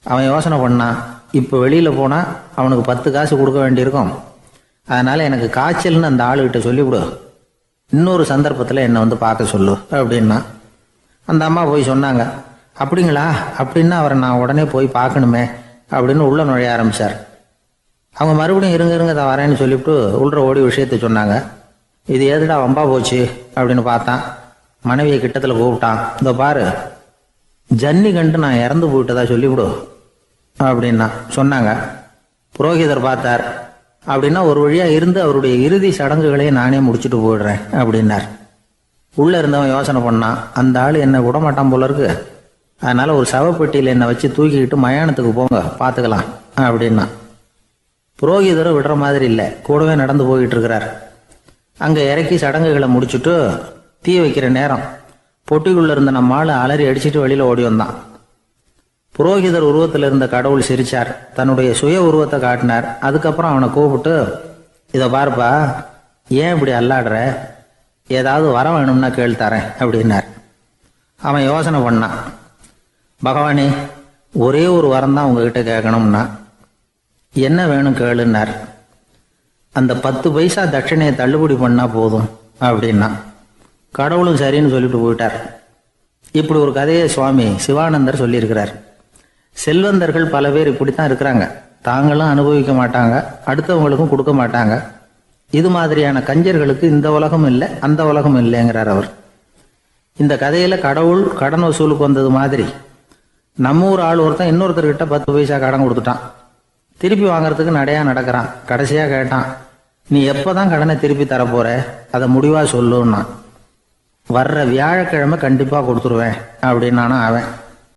அவன் யோசனை பண்ணான், இப்போ வெளியில் போனால் அவனுக்கு 10 காசு கொடுக்க வேண்டியிருக்கும், அதனால் எனக்கு காய்ச்சல்னு அந்த ஆளுகிட்ட சொல்லிவிடு, இன்னொரு சந்தர்ப்பத்தில் என்னை வந்து பார்க்க சொல்லு அப்படின்னா. அந்த அம்மா போய் சொன்னாங்க. அப்படிங்களா, அப்படின்னா அவரை நான் உடனே போய் பார்க்கணுமே அப்படின்னு உள்ளே நுழைய ஆரம்பித்தார். அவங்க மறுபடியும் இருங்க தான் வரேன்னு சொல்லிவிட்டு உள்ள ஓடி விஷயத்தை சொன்னாங்க. இது எதுடா வம்பா போச்சு அப்படின்னு பார்த்தான். மனைவியை கிட்டத்தில் கூப்பிட்டான். இதோ பாரு, ஜன்னி கண்டு நான் இறந்து போயிட்டதா சொல்லிவிடு அப்படின்னா சொன்னாங்க. புரோகிதர் பார்த்தார். அப்படின்னா ஒரு வழியாக இருந்து அவருடைய இறுதி சடங்குகளையும் நானே முடிச்சுட்டு போயிடுறேன் அப்படின்னார். உள்ளே இருந்தவன் யோசனை பண்ணான், அந்த ஆள் என்னை விடமாட்டான் போல இருக்கு, அதனால் ஒரு சவப்பெட்டியில் என்னை வச்சு தூக்கிக்கிட்டு மயானத்துக்கு போங்க, பார்த்துக்கலாம் அப்படின்னா. புரோகிதரும் விடுற மாதிரி இல்லை, கூடவே நடந்து போயிட்டு இருக்கிறார். அங்கே இறக்கி சடங்குகளை முடிச்சுட்டு தீ வைக்கிற நேரம் பொட்டிக்குள்ளே இருந்த நம்ம ஆள் அலறி அடிச்சுட்டு வெளியில் ஓடி வந்தான். புரோகிதர் உருவத்தில் இருந்த கடவுள் சிரிச்சார். தன்னுடைய சுய உருவத்தை காட்டினார். அதுக்கப்புறம் அவனை கூப்பிட்டு, இதை பாருப்பா, ஏன் இப்படி அல்லாடுற, ஏதாவது வர வேணும்னா கேள் தரேன் அப்படின்னார். அவன் யோசனை பண்ணான். பகவானே, ஒரே ஒரு வரம் தான் உங்ககிட்ட கேட்கணும்னா. என்ன வேணும் கேளுன்னார். அந்த 10 பைசா தட்சணையை தள்ளுபடி பண்ணால் போதும் அப்படின்னா. கடவுளும் சரின்னு சொல்லிட்டு போயிட்டார். இப்படி ஒரு கதையை சுவாமி சிவானந்தர் சொல்லியிருக்கிறார். செல்வந்தர்கள் பல பேர் இப்படித்தான் இருக்கிறாங்க. தாங்களும் அனுபவிக்க மாட்டாங்க, அடுத்தவங்களுக்கும் கொடுக்க மாட்டாங்க. இது மாதிரியான கஞ்சர்களுக்கு இந்த உலகம் இல்லை, அந்த உலகம் இல்லைங்கிறார் அவர். இந்த கதையில் கடவுள் கடன் வசூலுக்கு வந்தது மாதிரி நம்ம ஊர் ஆள் ஒருத்தன் இன்னொருத்தர்கிட்ட 10 பைசா கடன் கொடுத்துட்டான். திருப்பி வாங்கறதுக்கு நடையா நடக்கிறான். கடைசியா கேட்டான், நீ எப்பதான் கடனை திருப்பி தரப்போற, அதை முடிவா சொல்லுன்னா. வர்ற வியாழக்கிழமை கண்டிப்பா கொடுத்துருவேன் அப்படின்னானா அவன்.